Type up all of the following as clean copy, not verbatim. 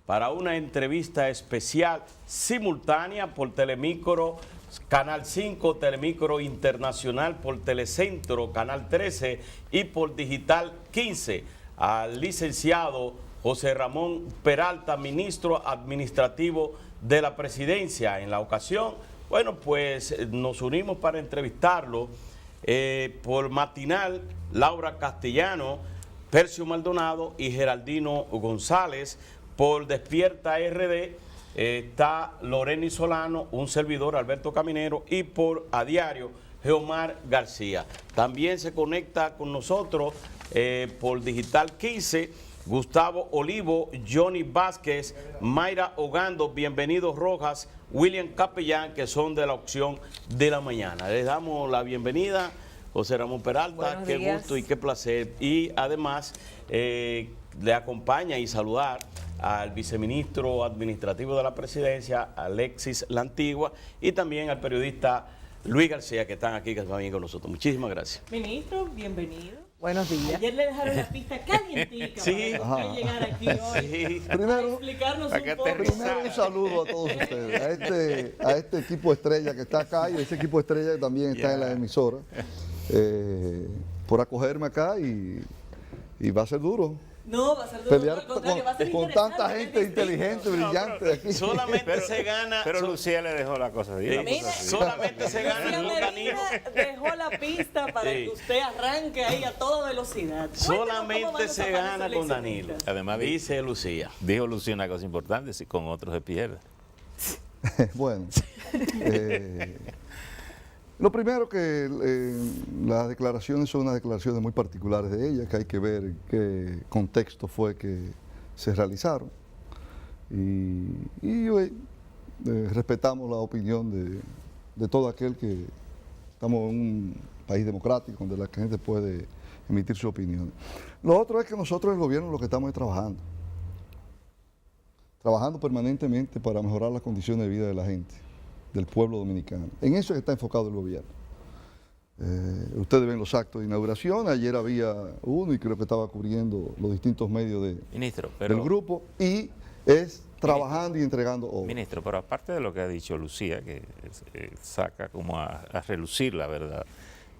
Para una entrevista especial simultánea por Telemicro, Canal 5, Telemicro Internacional, por Telecentro, Canal 13 y por Digital 15, al licenciado José Ramón Peralta, ministro administrativo de la Presidencia. En la ocasión, bueno, pues nos unimos para entrevistarlo por Matinal, Laura Castellano, Percio Maldonado y Geraldino González. Por Despierta RD está Loreni Solano, un servidor, Alberto Caminero, y por A Diario, Geomar García. También se conecta con nosotros por Digital 15, Gustavo Olivo, Johnny Vázquez, Mayra Ogando, Bienvenidos Rojas, William Capellán, que son de la opción de la mañana. Les damos la bienvenida, José Ramón Peralta, qué gusto y qué placer. Y además le acompaña y saludar al viceministro administrativo de la Presidencia, Alexis La Antigua, y también al periodista Luis García, que están aquí, que están bien con nosotros. Muchísimas gracias. Ministro, bienvenido. Buenos días. Ayer le dejaron la pista calientica sí, para que llegar aquí hoy. Sí. Para explicarnos un poco. Primero un saludo a todos ustedes, a este equipo estrella que está acá y ese equipo estrella que también está en la emisora, por acogerme acá y va a ser duro. No, va a ser duro, pelear al contrario, va a ser con tanta gente inteligente, brillante de aquí. Solamente se gana. Pero Lucía le dejó la cosa. Solamente se gana con Danilo. Dejó la pista para que usted arranque ahí a toda velocidad. Solamente se gana con Danilo. Además, dice Lucía. Dijo Lucía una cosa importante: si con otros se pierde. Bueno, lo primero que las declaraciones son unas declaraciones muy particulares de ella, que hay que ver qué contexto fue que se realizaron. Y respetamos la opinión de todo aquel que estamos en un país democrático donde la gente puede emitir su opinión. Lo otro es que nosotros, el gobierno, lo que estamos es trabajando permanentemente para mejorar las condiciones de vida de la gente, del pueblo dominicano. En eso es que está enfocado el gobierno. Ustedes ven los actos de inauguración, ayer había uno y creo que estaba cubriendo los distintos medios del grupo, y es trabajando y entregando obras. Ministro, pero aparte de lo que ha dicho Lucía, que saca como a relucir la verdad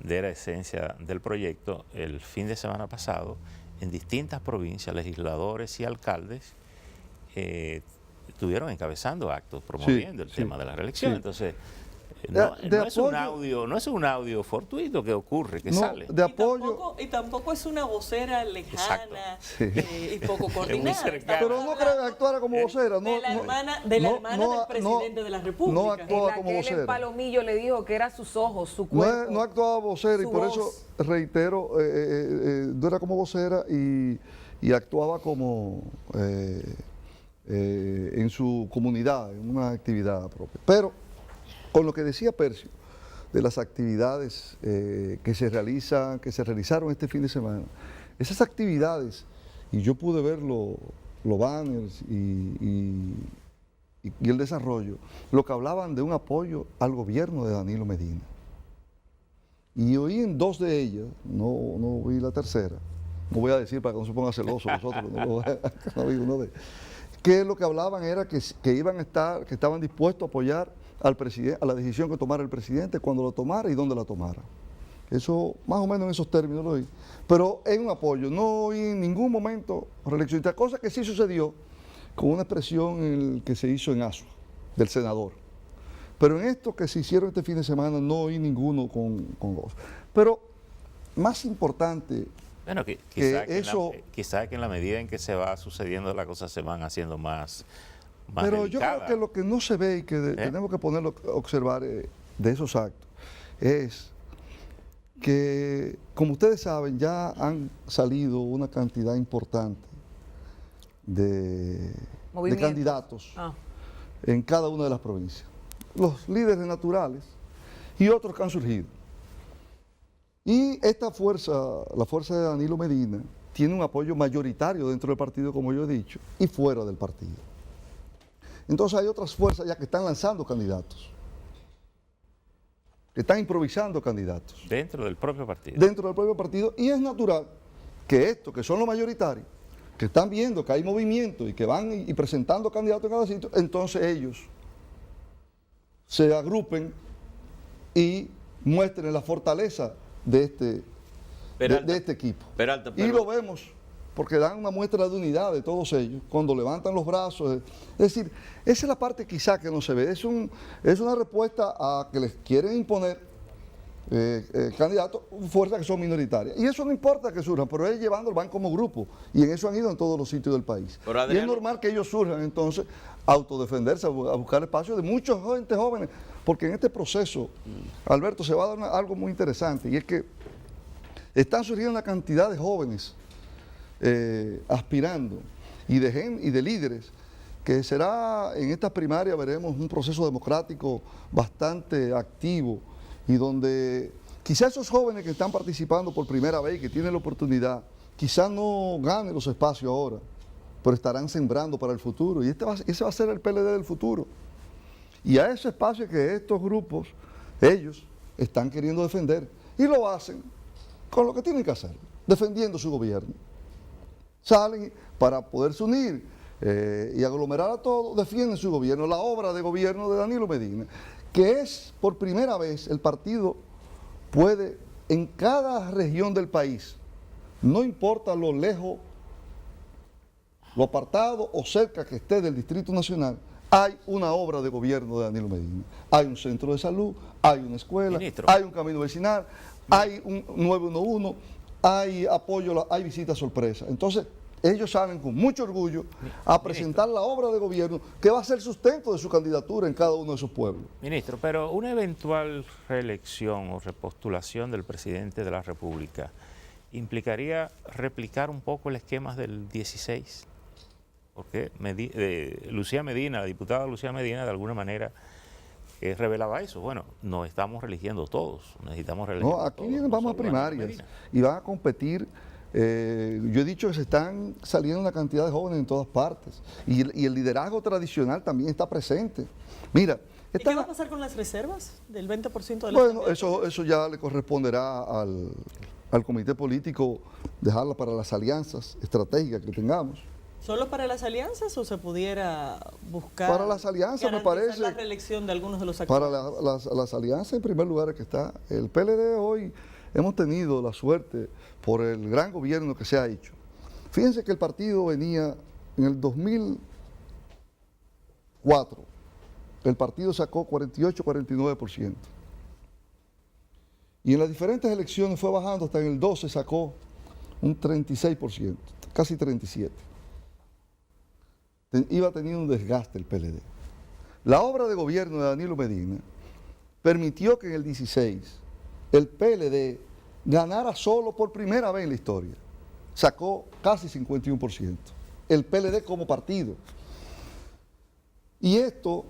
de la esencia del proyecto, el fin de semana pasado, en distintas provincias, legisladores y alcaldes estuvieron encabezando actos promoviendo el tema de la reelección. Entonces, no es un audio fortuito que ocurre, que sale. De apoyo. Y tampoco es una vocera lejana y poco coordinada. Pero no creo que actuara como vocera. De la hermana del presidente de la República. No actuaba como vocera. El Palomillo le dijo que era sus ojos, su cuerpo. No actuaba vocera y por eso reitero, no era como vocera y actuaba como en su comunidad, en una actividad propia. Pero con lo que decía Percio, de las actividades que se realizaron este fin de semana, esas actividades, y yo pude ver los banners y el desarrollo, lo que hablaban de un apoyo al gobierno de Danilo Medina. Y oí en dos de ellas, no oí la tercera, no voy a decir para que no se ponga celoso nosotros, no vi uno de que lo que hablaban era que estaban dispuestos a apoyar al presidente, a la decisión que tomara el presidente, cuando lo tomara y dónde la tomara. Eso, más o menos en esos términos lo oí. Pero es un apoyo, no oí en ningún momento reeleccionista, cosa que sí sucedió con una expresión que se hizo en Asua, del senador. Pero en esto que se hicieron este fin de semana no oí ninguno con gozo. Pero más importante... Bueno, quizá que en la medida en que se va sucediendo las cosas se van haciendo más pero delicadas. Yo creo que lo que no se ve y que tenemos que ponerlo a observar de esos actos es que, como ustedes saben, ya han salido una cantidad importante de candidatos en cada una de las provincias. Los líderes naturales y otros que han surgido. Y esta fuerza, la fuerza de Danilo Medina, tiene un apoyo mayoritario dentro del partido, como yo he dicho, y fuera del partido. Entonces hay otras fuerzas ya que están lanzando candidatos, que están improvisando candidatos. Dentro del propio partido. Dentro del propio partido, y es natural que estos, que son los mayoritarios, que están viendo que hay movimiento y que van y presentando candidatos en cada sitio, entonces ellos se agrupen y muestren la fortaleza de este equipo. Peralta, Y pero- lo vemos porque dan una muestra de unidad de todos ellos, cuando levantan los brazos. Es decir, esa es la parte quizá que no se ve. Es una respuesta a que les quieren imponer candidatos, fuerzas que son minoritarias. Y eso no importa que surjan, pero ellos llevándolo van como grupo. Y en eso han ido en todos los sitios del país. Pero Y Adriano, es normal que ellos surjan entonces a autodefenderse, a buscar espacios de muchos gente jóvenes. Porque en este proceso, Alberto, se va a dar algo muy interesante. Y es que están surgiendo una cantidad de jóvenes aspirando y de líderes, que será en estas primarias, veremos un proceso democrático bastante activo y donde quizás esos jóvenes que están participando por primera vez y que tienen la oportunidad, quizás no ganen los espacios ahora, pero estarán sembrando para el futuro y ese va a ser el PLD del futuro. Y a ese espacio que estos grupos, ellos, están queriendo defender y lo hacen con lo que tienen que hacer, defendiendo su gobierno. Salen para poderse unir y aglomerar a todos, defienden su gobierno, la obra de gobierno de Danilo Medina, que es por primera vez el partido puede en cada región del país, no importa lo lejos, lo apartado o cerca que esté del Distrito Nacional, hay una obra de gobierno de Danilo Medina. Hay un centro de salud, hay una escuela, Ministro. hay un camino vecinal, hay un 911, hay apoyo, hay visitas sorpresa. Entonces, ellos salen con mucho orgullo a presentar la obra de gobierno que va a ser sustento de su candidatura en cada uno de esos pueblos. Ministro, pero una eventual reelección o repostulación del presidente de la República implicaría replicar un poco el esquema del 16, porque Lucía Medina, la diputada Lucía Medina, de alguna manera revelaba eso. Bueno, nos estamos religiendo todos, necesitamos reelegir. No, aquí vamos a primarias y van a competir. Yo he dicho que se están saliendo una cantidad de jóvenes en todas partes y el liderazgo tradicional también está presente. Mira, ¿Y qué va a pasar con las reservas del 20% de los bueno, candidatos? eso ya le corresponderá al comité político dejarla para las alianzas estratégicas que tengamos. ¿Solo para las alianzas o se pudiera buscar Para las alianzas, me garantizar parece, la reelección de algunos de los Para actores? las alianzas, en primer lugar, que está el PLD hoy. Hemos tenido la suerte por el gran gobierno que se ha hecho. Fíjense que el partido venía en el 2004, el partido sacó 48-49%. Y en las diferentes elecciones fue bajando, hasta en el 12 sacó un 36%, casi 37%. Iba teniendo un desgaste el PLD. La obra de gobierno de Danilo Medina permitió que en el 16 el PLD ganara solo por primera vez en la historia. Sacó casi 51%. El PLD como partido. Y esto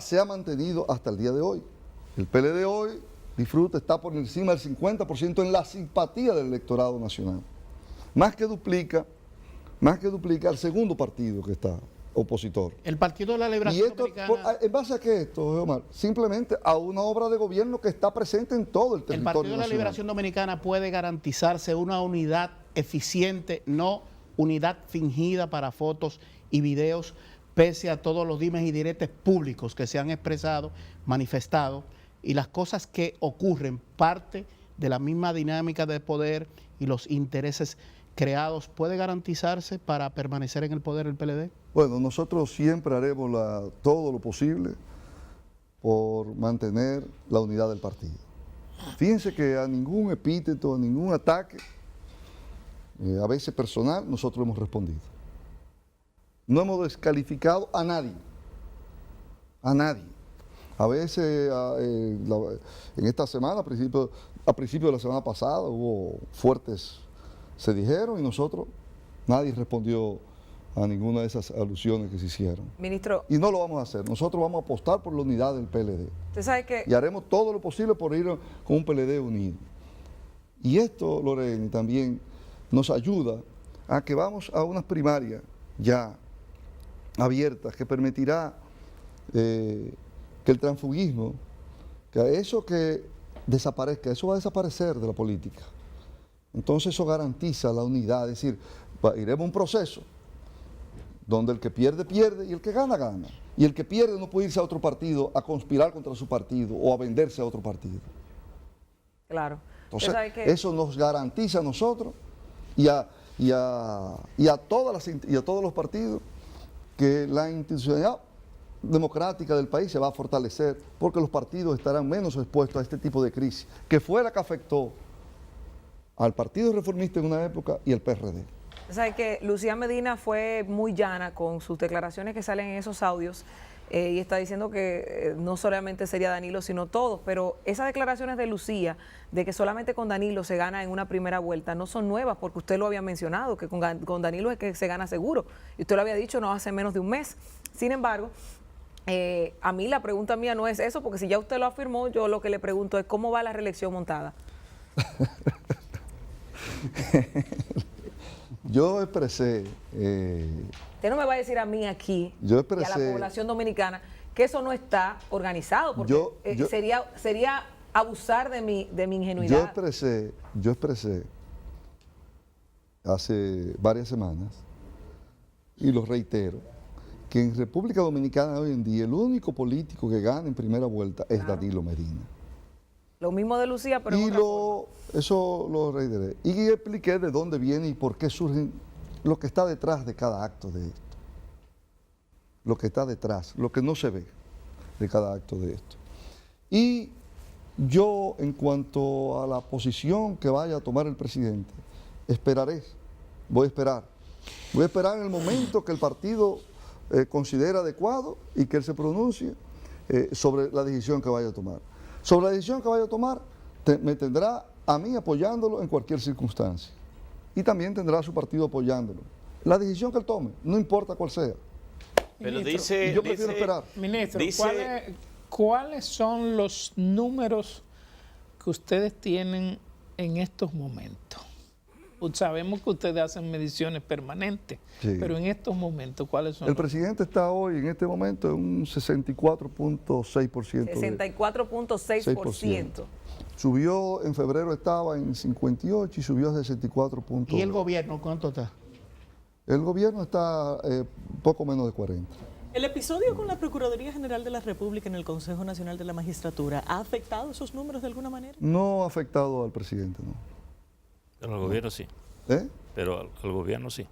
se ha mantenido hasta el día de hoy. El PLD hoy está por encima del 50% en la simpatía del electorado nacional. Más que duplica al segundo partido que está opositor. El Partido de la ¿Y Liberación esto, Dominicana, en base a qué esto, Omar? Simplemente a una obra de gobierno que está presente en todo el el territorio Partido de la nacional. Liberación Dominicana puede garantizarse una unidad eficiente, no unidad fingida para fotos y videos, pese a todos los dimes y diretes públicos que se han expresado, manifestado, y las cosas que ocurren, parte de la misma dinámica de poder y los intereses creados, ¿puede garantizarse para permanecer en el poder el PLD? Bueno, nosotros siempre haremos todo lo posible por mantener la unidad del partido. Fíjense que a ningún epíteto, a ningún ataque, a veces personal, nosotros hemos respondido. No hemos descalificado a nadie. A nadie. A veces, en esta semana, a principio de la semana pasada, hubo fuertes, se dijeron, y nosotros, nadie respondió a ninguna de esas alusiones que se hicieron. Ministro, Y no lo vamos a hacer. Nosotros vamos a apostar por la unidad del PLD. usted sabe que Y haremos todo lo posible por ir con un PLD unido. Y esto, Lorena, también nos ayuda a que vamos a unas primarias ya abiertas que permitirá que el transfugismo, que eso que desaparezca, eso va a desaparecer de la política. Entonces eso garantiza la unidad, es decir, iremos a un proceso donde el que pierde, pierde y el que gana, gana. Y el que pierde no puede irse a otro partido a conspirar contra su partido o a venderse a otro partido. Claro. Entonces, Usted sabe que- eso nos garantiza a nosotros y a todos los partidos que la institucionalidad democrática del país se va a fortalecer porque los partidos estarán menos expuestos a este tipo de crisis, que fue la que afectó al Partido Reformista en una época y al PRD. Sabe que Lucía Medina fue muy llana con sus declaraciones que salen en esos audios y está diciendo que no solamente sería Danilo, sino todos, pero esas declaraciones de Lucía, de que solamente con Danilo se gana en una primera vuelta, no son nuevas, porque usted lo había mencionado, que con Danilo es que se gana seguro, y usted lo había dicho no hace menos de un mes. Sin embargo, a mí la pregunta mía no es eso, porque si ya usted lo afirmó, yo lo que le pregunto es cómo va la reelección montada. Yo expresé, Usted no me va a decir a mí aquí Yo y a expresé- la población dominicana que eso no está organizado, porque Yo- sería abusar de mi ingenuidad. yo expresé hace varias semanas, y lo reitero, que en República Dominicana hoy en día el único político que gana en primera vuelta es Danilo Medina. Lo mismo de Lucía, pero en Y otra forma. eso lo reiteré. Y expliqué de dónde viene y por qué surgen lo que está detrás de cada acto de esto. Lo que está detrás, lo que no se ve de cada acto de esto. Y yo, en cuanto a la posición que vaya a tomar el presidente, esperaré, voy a esperar. Voy a esperar en el momento que el partido considere adecuado y que él se pronuncie sobre la decisión que vaya a tomar. Sobre la decisión que vaya a tomar, me tendrá a mí apoyándolo en cualquier circunstancia. Y también tendrá a su partido apoyándolo. La decisión que él tome, no importa cuál sea. Pero Ministro, dice, Y yo prefiero dice- esperar. Ministro, dice- ¿cuáles son los números que ustedes tienen en estos momentos? Pues sabemos que ustedes hacen mediciones permanentes, Sí. pero en estos momentos, ¿cuáles son? El presidente está hoy, en este momento, en un 64.6%. 64.6%. Subió, en febrero estaba en 58 y subió a 64. ¿Y el gobierno cuánto está? El gobierno está poco menos de 40. El episodio con la Procuraduría General de la República en el Consejo Nacional de la Magistratura, ¿ha afectado esos números de alguna manera? No ha afectado al presidente, ¿no? Pero al gobierno sí. ¿Eh? Pero al gobierno sí.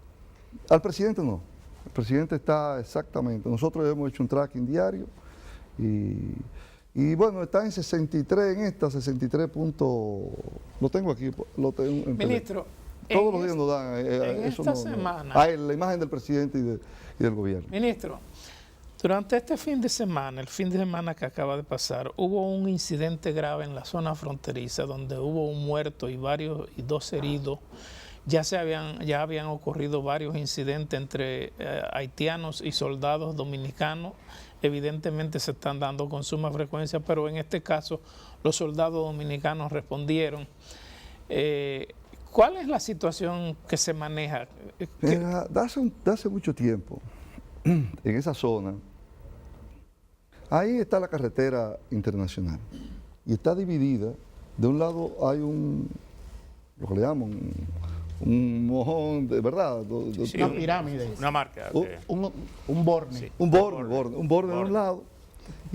Al presidente no. El presidente está exactamente. Nosotros hemos hecho un tracking diario y bueno, está en 63 en esta, 63 puntos. Lo tengo aquí, lo tengo en Ministro, Todos en los días nos dan. en eso esta no- semana- la imagen del presidente y del gobierno. Ministro, durante este fin de semana, el fin de semana que acaba de pasar, hubo un incidente grave en la zona fronteriza donde hubo un muerto y dos heridos. Ya habían ocurrido varios incidentes entre haitianos y soldados dominicanos. Evidentemente se están dando con suma frecuencia, pero en este caso los soldados dominicanos respondieron. ¿Cuál es la situación que se maneja? Mira, de hace mucho tiempo, en esa zona, ahí está la carretera internacional y está dividida. De un lado hay lo que le llaman un mojón, de verdad, Sí, Una pirámide. Una marca. Un borne. Sí. un borde de un lado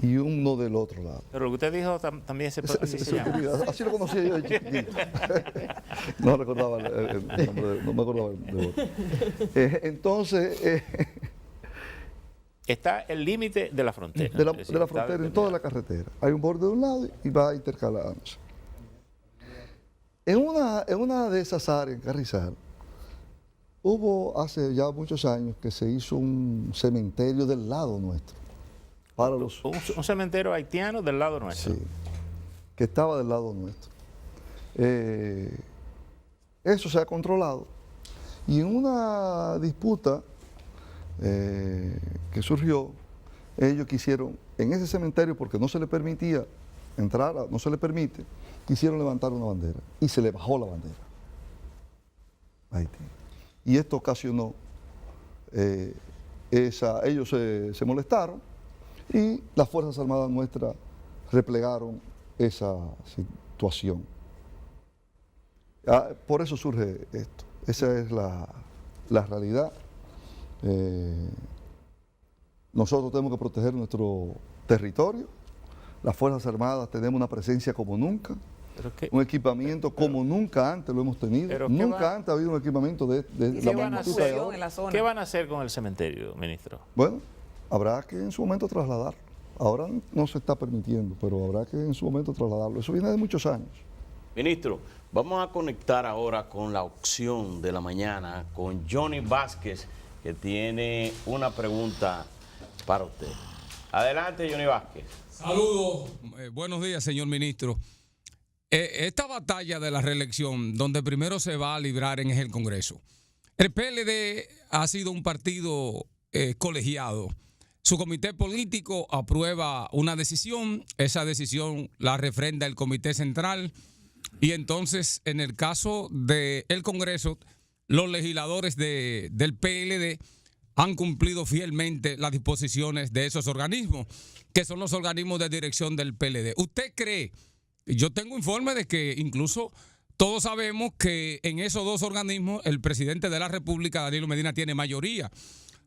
y uno del otro lado. Pero lo que usted dijo también se llama. Así lo conocía yo de chiquitito. No recordaba el nombre, no me acordaba el borde. Entonces, Está el límite de la frontera. de la Es decir, frontera, está en toda la carretera. Hay un borde de un lado y va intercalándose. En una de esas áreas, en Carrizal, hubo hace ya muchos años que se hizo un cementerio del lado nuestro. Para los, Un cementerio haitiano del lado nuestro. sí, que estaba del lado nuestro. Eso se ha controlado. Y en una disputa que surgió, ellos quisieron, en ese cementerio, porque no se le permitía entrar, no se le permite, quisieron levantar una bandera y se le bajó la bandera. Haití. Y esto ocasionó, ellos se molestaron y las Fuerzas Armadas nuestras replegaron esa situación. Por eso surge esto. Esa es la realidad. Nosotros tenemos que proteger nuestro territorio. Las Fuerzas Armadas tenemos una presencia como nunca, un equipamiento como nunca antes lo hemos tenido. Nunca antes ha habido un equipamiento de la magnitud que hay ahora. en la zona. ¿Qué van a hacer con el cementerio, ministro? Bueno, habrá que en su momento trasladarlo. Ahora no se está permitiendo, pero habrá que en su momento trasladarlo. Eso viene de muchos años. Ministro, vamos a conectar ahora con la opción de la mañana con Johnny Vázquez, que tiene una pregunta para usted. Adelante, Johnny Vázquez. Saludos, buenos días, señor ministro. Esta batalla de la reelección, donde primero se va a librar es el Congreso. El PLD ha sido un partido colegiado. Su comité político aprueba una decisión, esa decisión la refrenda el comité central y entonces en el caso del Congreso, los legisladores del PLD han cumplido fielmente las disposiciones de esos organismos, que son los organismos de dirección del PLD. ¿Usted cree? Yo tengo informe de que incluso todos sabemos que en esos dos organismos el presidente de la República, Danilo Medina, tiene mayoría.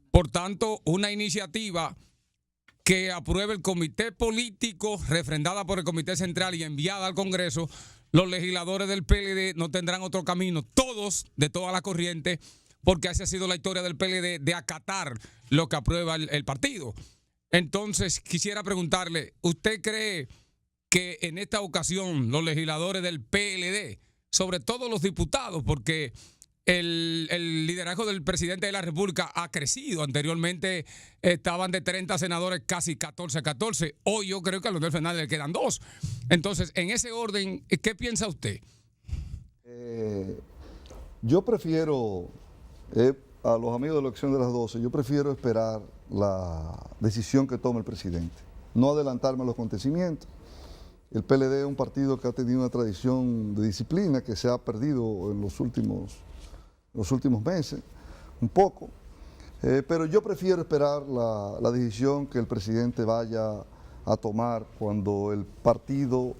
Por tanto, una iniciativa que apruebe el comité político, refrendada por el comité central y enviada al Congreso, los legisladores del PLD no tendrán otro camino, todos, de toda la corriente, porque esa ha sido la historia del PLD, de acatar lo que aprueba el partido. Entonces, quisiera preguntarle, ¿usted cree que en esta ocasión los legisladores del PLD, sobre todo los diputados, porque el liderazgo del presidente de la República ha crecido? Anteriormente estaban de 30 senadores casi 14. Hoy yo creo que a Leonel Fernández le quedan 2. Entonces, en ese orden, ¿qué piensa usted? Yo prefiero, a los amigos de la elección de las 12, yo prefiero esperar la decisión que tome el presidente, no adelantarme a los acontecimientos. El PLD es un partido que ha tenido una tradición de disciplina que se ha perdido en los últimos meses, un poco, pero yo prefiero esperar la decisión que el presidente vaya a tomar cuando el partido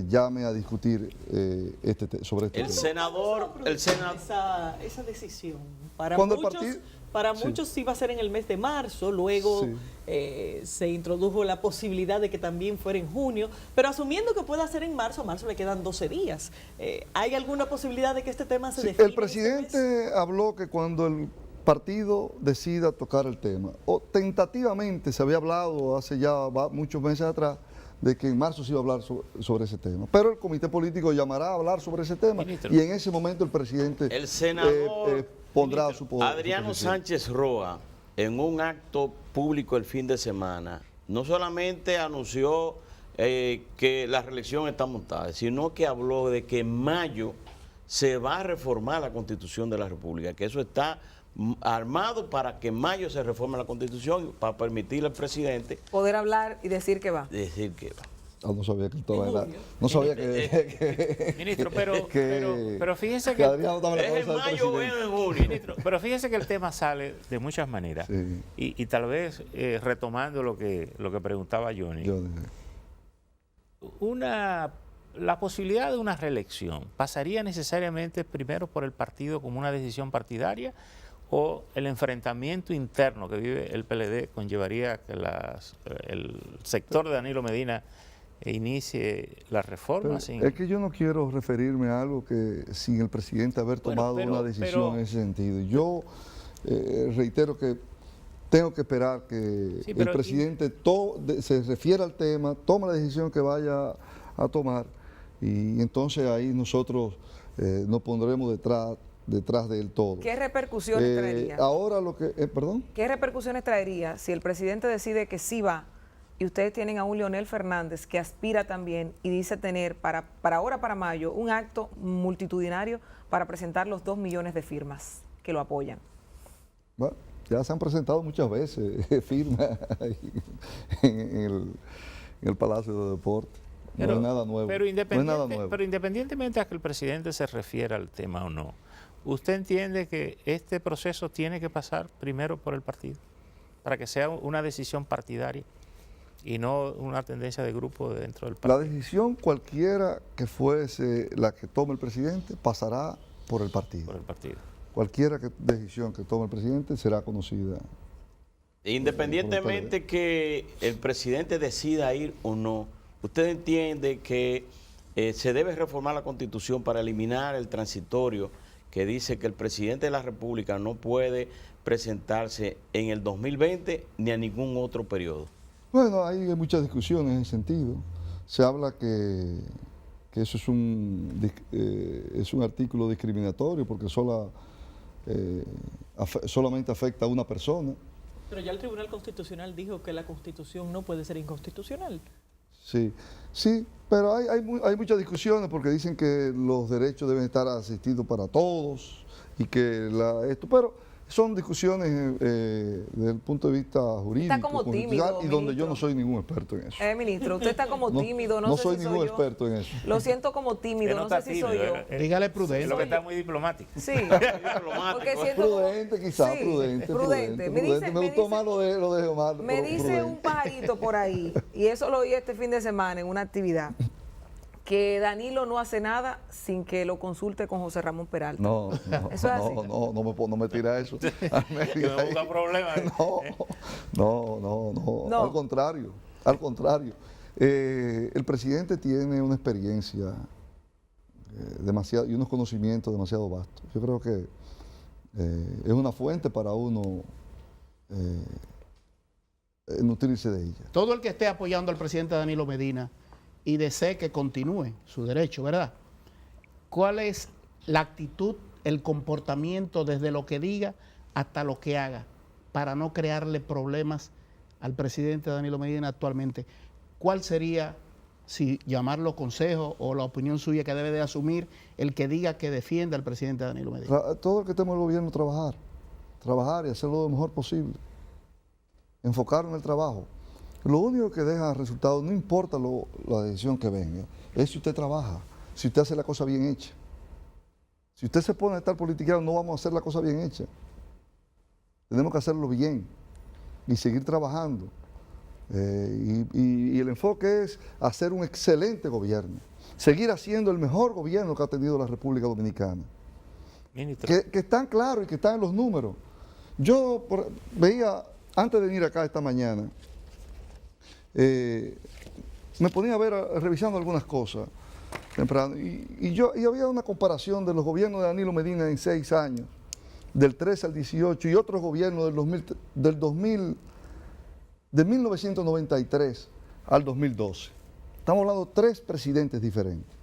llame a discutir sobre este tema. El senador. Esa decisión. Para Cuando muchos sí va a ser en el mes de marzo, luego se introdujo la posibilidad de que también fuera en junio, pero asumiendo que pueda ser en marzo, a marzo le quedan 12 días. ¿Hay alguna posibilidad de que este tema se defina? El presidente habló que cuando el partido decida tocar el tema, o tentativamente se había hablado hace ya muchos meses atrás, de que en marzo se iba a hablar sobre ese tema. Pero el comité político llamará a hablar sobre ese tema, ministro, y en ese momento el presidente pondrá ministro, su poder. Adriano Sánchez Roa, en un acto público el fin de semana, no solamente anunció que la reelección está montada, sino que habló de que en mayo se va a reformar la Constitución de la República, que eso está armado para que en mayo se reforme la Constitución, para permitirle al presidente poder hablar y decir que va. No sabía que todo era. No sabía que. Ministro, pero fíjese que. ¿Es en mayo o es en junio? Ministro, pero fíjese que el tema sale de muchas maneras. Sí. Y tal vez retomando lo que preguntaba Johnny. La posibilidad de una reelección pasaría necesariamente primero por el partido como una decisión partidaria, o el enfrentamiento interno que vive el PLD conllevaría que el sector de Danilo Medina inicie la reforma. Es que yo no quiero referirme a algo que sin el presidente haber tomado una decisión en ese sentido. Yo reitero que tengo que esperar que el presidente se refiera al tema, tome la decisión que vaya a tomar, y entonces ahí nosotros nos pondremos detrás del todo. ¿Qué repercusiones traería? Ahora perdón. ¿Qué repercusiones traería si el presidente decide que sí va y ustedes tienen a un Leonel Fernández que aspira también y dice tener para mayo un acto multitudinario para presentar los 2 millones de firmas que lo apoyan? Bueno, ya se han presentado muchas veces firmas en el Palacio de Deportes. No es nada nuevo. Pero independientemente de que el presidente se refiera al tema o no, ¿usted entiende que este proceso tiene que pasar primero por el partido para que sea una decisión partidaria y no una tendencia de grupo dentro del partido? La decisión cualquiera que fuese la que tome el presidente pasará por el partido. Por el partido. cualquier decisión que tome el presidente será conocida. Independientemente que el presidente decida ir o no, ¿usted entiende que se debe reformar la Constitución para eliminar el transitorio que dice que el presidente de la República no puede presentarse en el 2020 ni a ningún otro periodo? Bueno, hay muchas discusiones en ese sentido. Se habla que eso es un artículo discriminatorio porque solamente afecta a una persona. Pero ya el Tribunal Constitucional dijo que la Constitución no puede ser inconstitucional. Sí, pero hay muchas discusiones porque dicen que los derechos deben estar asistidos para todos y que pero son discusiones desde el punto de vista jurídico, está como tímido, y donde yo no soy ningún experto en eso. Ministro, usted está como tímido, no sé soy si ningún soy yo. experto en eso. Lo siento como tímido, no sé si soy yo. Dígale prudente. Es lo que está muy diplomático. Sí, Diplomático. porque siento como- Prudente, quizás, Sí, prudente. Me gustó más lo de Omar. Me pero dice prudente. un pajarito por ahí, y eso lo oí este fin de semana en una actividad, que Danilo no hace nada sin que lo consulte con José Ramón Peralta. No, Eso es así. no me tira eso. Que me busca problemas. No. Al contrario. El presidente tiene una experiencia demasiado y unos conocimientos demasiado vastos. Yo creo que es una fuente para uno nutrirse de ella. Todo el que esté apoyando al presidente Danilo Medina y desee que continúe su derecho, ¿verdad? ¿Cuál es la actitud, el comportamiento desde lo que diga hasta lo que haga para no crearle problemas al presidente Danilo Medina actualmente? ¿Cuál sería, si llamarlo consejo o la opinión suya que debe de asumir el que diga que defienda al presidente Danilo Medina? Todo el que estemos en el gobierno trabajar y hacerlo lo mejor posible. Enfocar en el trabajo. Lo único que deja resultado, no importa la decisión que venga, es si usted trabaja, si usted hace la cosa bien hecha. Si usted se pone a estar politiqueando, no vamos a hacer la cosa bien hecha. Tenemos que hacerlo bien y seguir trabajando. Y el enfoque es hacer un excelente gobierno, seguir haciendo el mejor gobierno que ha tenido la República Dominicana. Ministro. Que están claros y que están en los números. Yo veía, antes de venir acá esta mañana, me ponía a ver, revisando algunas cosas temprano, y había una comparación de los gobiernos de Danilo Medina en 6 años, del 13 al 18, y otros gobiernos de 1993 al 2012. Estamos hablando de 3 presidentes diferentes.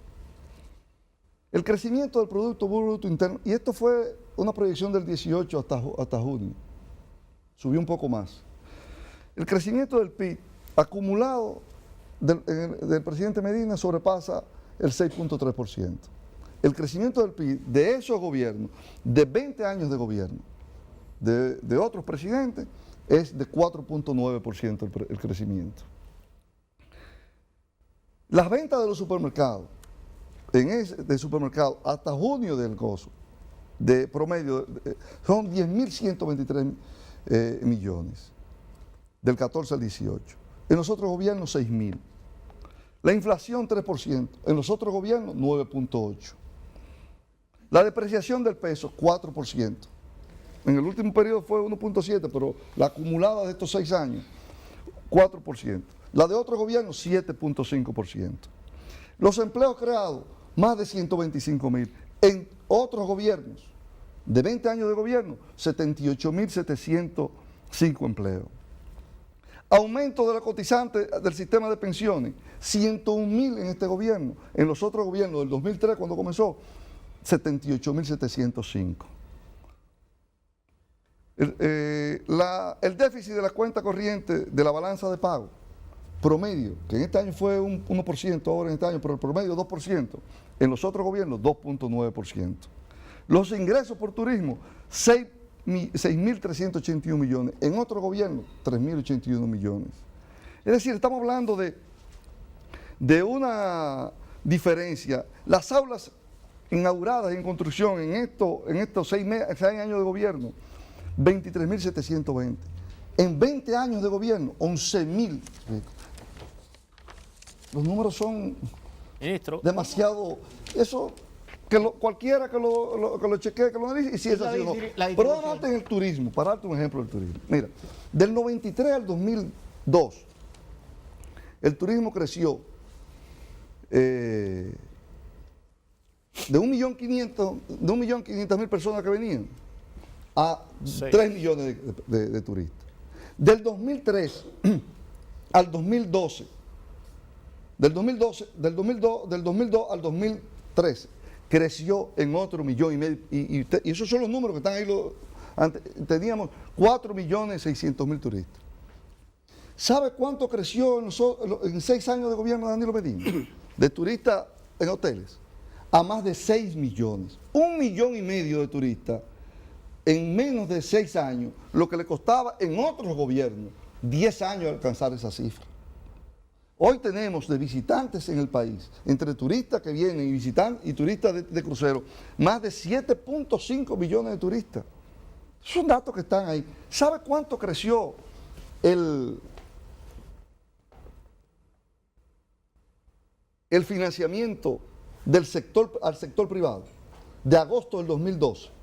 El crecimiento del Producto Bruto Interno, y esto fue una proyección del 18 hasta junio, subió un poco más. El crecimiento del PIB acumulado del presidente Medina sobrepasa el 6.3%. El crecimiento del PIB de esos gobiernos, de 20 años de gobierno, de otros presidentes, es de 4.9% el crecimiento. Las ventas de los supermercados, de supermercados hasta junio del gozo, de promedio, son 10.123 millones, del 14 al 18. En los otros gobiernos, 6.000. La inflación, 3%. En los otros gobiernos, 9.8%. La depreciación del peso, 4%. En el último periodo fue 1.7%, pero la acumulada de estos 6 años, 4%. La de otros gobiernos, 7.5%. Los empleos creados, más de 125.000. En otros gobiernos, de 20 años de gobierno, 78.705 empleos. Aumento de la cotizante del sistema de pensiones, 101.000 en este gobierno. En los otros gobiernos del 2003, cuando comenzó, 78.705. El déficit de la cuenta corriente de la balanza de pago, promedio, que en este año fue un 1% ahora en este año, pero el promedio 2%. En los otros gobiernos, 2.9%. Los ingresos por turismo, 6.381 millones. En otro gobierno, 3.081 millones. Es decir, estamos hablando de una diferencia. Las aulas inauguradas en construcción en estos 6 años de gobierno, 23.720. En 20 años de gobierno, 11.000. Los números son Ministro, demasiado. Eso cualquiera que lo chequee, que lo analice, y si es así o no. Pero vamos a en el turismo, para darte un ejemplo del turismo. Mira, del 93 al 2002, el turismo creció de 1.500.000 personas que venían a 3 millones de turistas. Del 2003 al 2012, del 2002 al 2013, creció en otro 1,5 millones. Y esos son los números que están ahí. Teníamos 4.600.000 turistas. ¿Sabe cuánto creció en 6 años de gobierno de Danilo Medina? De turistas en hoteles. A más de 6 millones. 1,5 millones de turistas en menos de 6 años, lo que le costaba en otros gobiernos 10 años alcanzar esa cifra. Hoy tenemos de visitantes en el país, entre turistas que vienen y visitantes y turistas de crucero, más de 7.5 millones de turistas. Son datos que están ahí. ¿Sabe cuánto creció el financiamiento del sector al sector privado de agosto del 2012?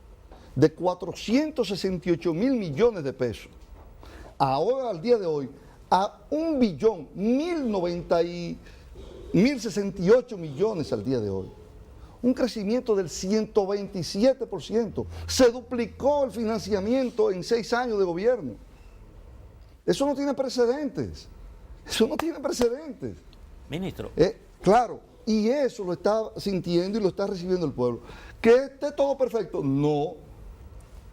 De 468 mil millones de pesos. Ahora, al día de hoy, a 1.068 millones al día de hoy. Un crecimiento del 127%. Se duplicó el financiamiento en 6 años de gobierno. Eso no tiene precedentes. Eso no tiene precedentes. Ministro. Claro, y eso lo está sintiendo y lo está recibiendo el pueblo. ¿Que esté todo perfecto? No.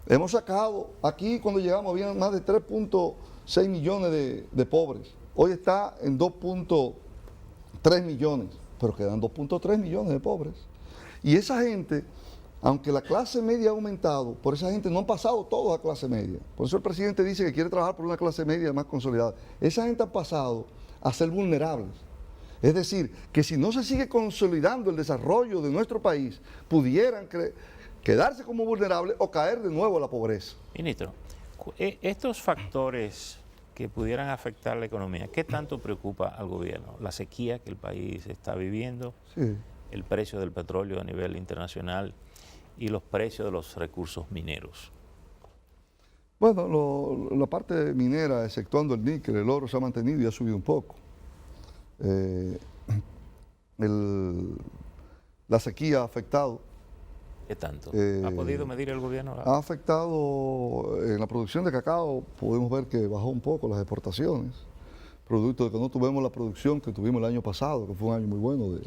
Hemos sacado, aquí cuando llegamos había más de 3.6 millones de pobres. Hoy está en 2.3 millones, pero quedan 2.3 millones de pobres. Y esa gente, aunque la clase media ha aumentado, por esa gente no han pasado todos a clase media. Por eso el presidente dice que quiere trabajar por una clase media más consolidada. Esa gente ha pasado a ser vulnerables. Es decir, que si no se sigue consolidando el desarrollo de nuestro país, pudieran quedarse como vulnerables o caer de nuevo a la pobreza. Ministro, estos factores que pudieran afectar la economía, ¿qué tanto preocupa al gobierno? La sequía que el país está viviendo, Sí. el precio del petróleo a nivel internacional y los precios de los recursos mineros. Bueno, la parte minera, exceptuando el níquel, el oro se ha mantenido y ha subido un poco. La sequía ha afectado. ¿Qué tanto? ¿Ha podido medir el gobierno? Ha afectado en la producción de cacao, podemos ver que bajó un poco las exportaciones, producto de que no tuvimos la producción que tuvimos el año pasado, que fue un año muy bueno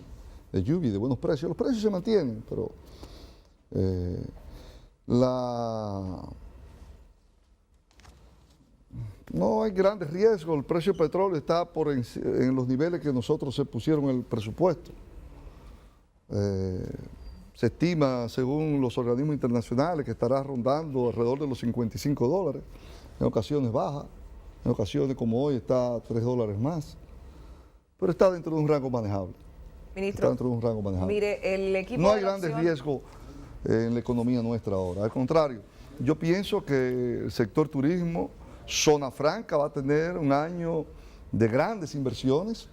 de lluvia y de buenos precios. Los precios se mantienen, pero no hay grandes riesgos. El precio del petróleo está en los niveles que nosotros se pusieron en el presupuesto. Se estima, según los organismos internacionales, que estará rondando alrededor de los $55. En ocasiones baja, en ocasiones como hoy está a $3 más. Pero está dentro de un rango manejable. Ministro, Está dentro de un rango manejable. mire, el equipo No hay de la grandes opción- riesgos en la economía nuestra ahora. Al contrario, yo pienso que el sector turismo, Zona Franca, va a tener un año de grandes inversiones,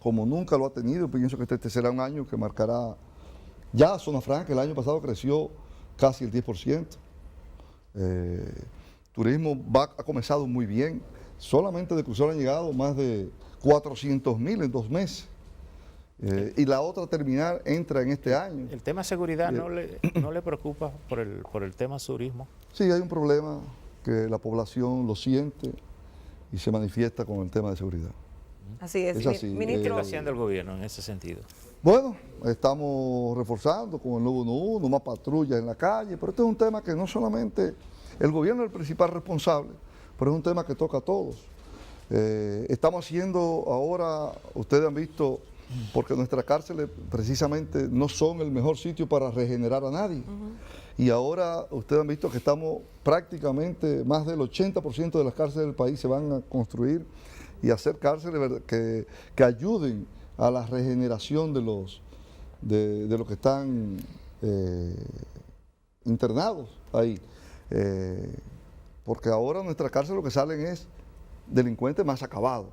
como nunca lo ha tenido. Pienso que este será un año que marcará, ya Zona Franca el año pasado creció casi el 10%. Turismo ha comenzado muy bien. Solamente de crucero han llegado más de 400.000 en 2 meses. Y la otra terminal entra en este año. ¿El tema seguridad no le preocupa por el tema turismo? Sí, hay un problema que la población lo siente y se manifiesta con el tema de seguridad. Así es, Es así, ¿Qué ministro. está haciendo el gobierno en ese sentido? Bueno, estamos reforzando con el 911, más patrullas en la calle, pero este es un tema que no solamente el gobierno es el principal responsable, pero es un tema que toca a todos. Estamos haciendo ahora, ustedes han visto, porque nuestras cárceles precisamente no son el mejor sitio para regenerar a nadie. Y ahora ustedes han visto que estamos prácticamente, más del 80% de las cárceles del país se van a construir y hacer cárceles que ayuden a la regeneración de los que están internados ahí. Porque ahora en nuestra cárcel lo que salen es delincuentes más acabados.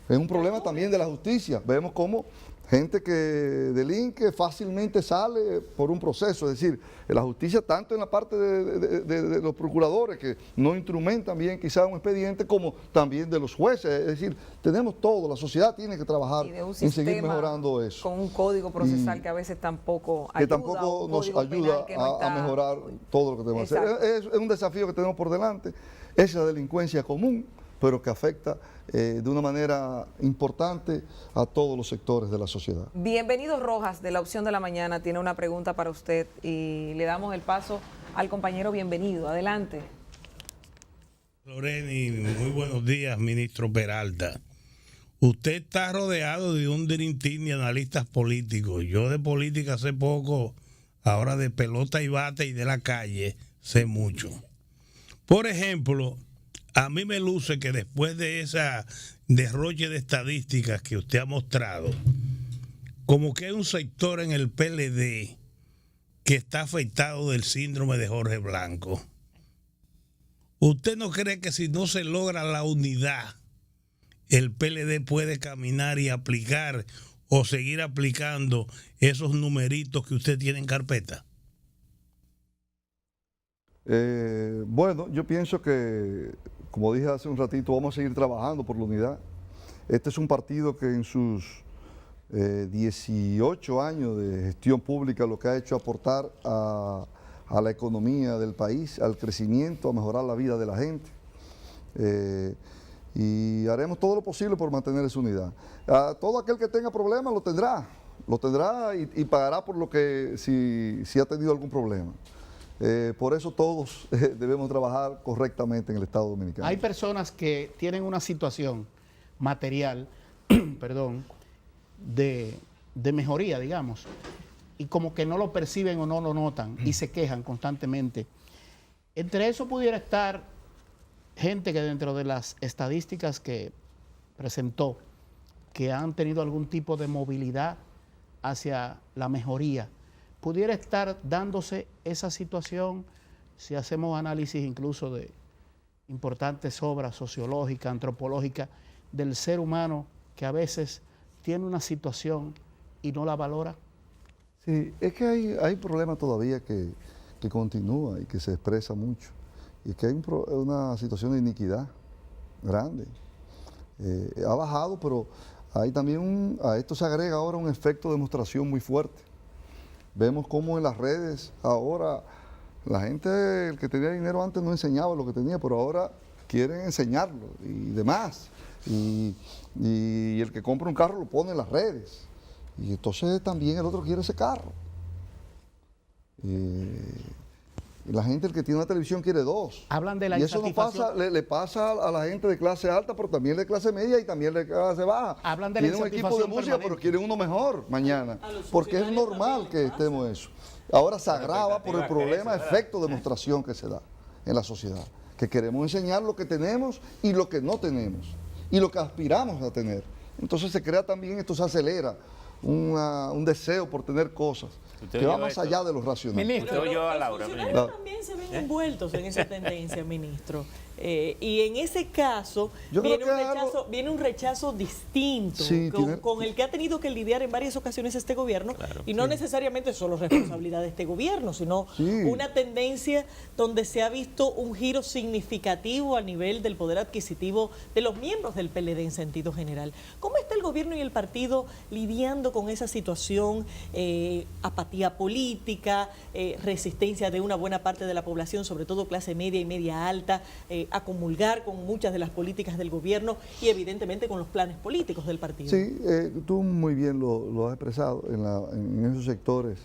Es un problema también de la justicia. Vemos cómo gente que delinque fácilmente sale por un proceso, es decir, la justicia tanto en la parte de los procuradores que no instrumentan bien quizá un expediente, como también de los jueces, es decir, tenemos todo, la sociedad tiene que trabajar en seguir mejorando eso. Con un código procesal que a veces tampoco ayuda, que tampoco nos ayuda a mejorar todo lo que tenemos que hacer. Es un desafío que tenemos por delante, es la delincuencia común, pero que afecta de una manera importante a todos los sectores de la sociedad. Bienvenido Rojas, de la Opción de la Mañana, tiene una pregunta para usted y le damos el paso al compañero Bienvenido. Adelante. Loreni, muy buenos días, ministro Peralta. Usted está rodeado de un dream team de analistas políticos. Yo de política sé poco, ahora de pelota y bate y de la calle sé mucho. Por ejemplo, a mí me luce que después de esa derroche de estadísticas que usted ha mostrado, como que hay un sector en el PLD que está afectado del síndrome de Jorge Blanco. ¿Usted no cree que si no se logra la unidad, el PLD puede caminar y aplicar o seguir aplicando esos numeritos que usted tiene en carpeta? Bueno, yo pienso que, como dije hace un ratito, vamos a seguir trabajando por la unidad. Este es un partido que en sus 18 años de gestión pública lo que ha hecho es aportar a la economía del país, al crecimiento, a mejorar la vida de la gente. Y haremos todo lo posible por mantener esa unidad. Todo aquel que tenga problemas lo tendrá y pagará por lo que si ha tenido algún problema. Por eso todos debemos trabajar correctamente en el Estado Dominicano. Hay personas que tienen una situación material, perdón, de mejoría, digamos, y como que no lo perciben o no lo notan y se quejan constantemente. Entre eso pudiera estar gente que dentro de las estadísticas que presentó, que han tenido algún tipo de movilidad hacia la mejoría, pudiera estar dándose esa situación si hacemos análisis incluso de importantes obras sociológicas, antropológicas del ser humano que a veces tiene una situación y no la valora. Sí, es que hay problemas todavía que continúa y que se expresa mucho. Y que hay una situación de iniquidad grande. Ha bajado, pero hay también a esto se agrega ahora un efecto de demostración muy fuerte. Vemos cómo en las redes ahora la gente, el que tenía dinero antes no enseñaba lo que tenía, pero ahora quieren enseñarlo y demás. Y el que compra un carro lo pone en las redes. Y entonces también el otro quiere ese carro. Y la gente, el que tiene una televisión, quiere dos. Hablan de la y eso no pasa, le pasa a la gente de clase alta, pero también de clase media y también de clase baja. Hablan de la Tienen un equipo de música, pero quieren uno mejor mañana. Porque es normal que estemos eso. Ahora se agrava por el problema, efecto de demostración que se da en la sociedad. Que queremos enseñar lo que tenemos y lo que no tenemos. Y lo que aspiramos a tener. Entonces se crea también, esto se acelera, un deseo por tener cosas que va más allá de lo racional. Ministro, los funcionarios también se ven envueltos en esa tendencia, ministro. Y en ese caso viene un rechazo distinto con el que ha tenido que lidiar en varias ocasiones este gobierno, y no necesariamente solo responsabilidad de este gobierno, sino una tendencia donde se ha visto un giro significativo a nivel del poder adquisitivo de los miembros del PLD en sentido general. ¿Cómo está el gobierno y el partido lidiando con esa situación? Apatía política, resistencia de una buena parte de la población, sobre todo clase media y media alta, a comulgar con muchas de las políticas del gobierno y evidentemente con los planes políticos del partido. Sí, tú muy bien lo has expresado, en esos sectores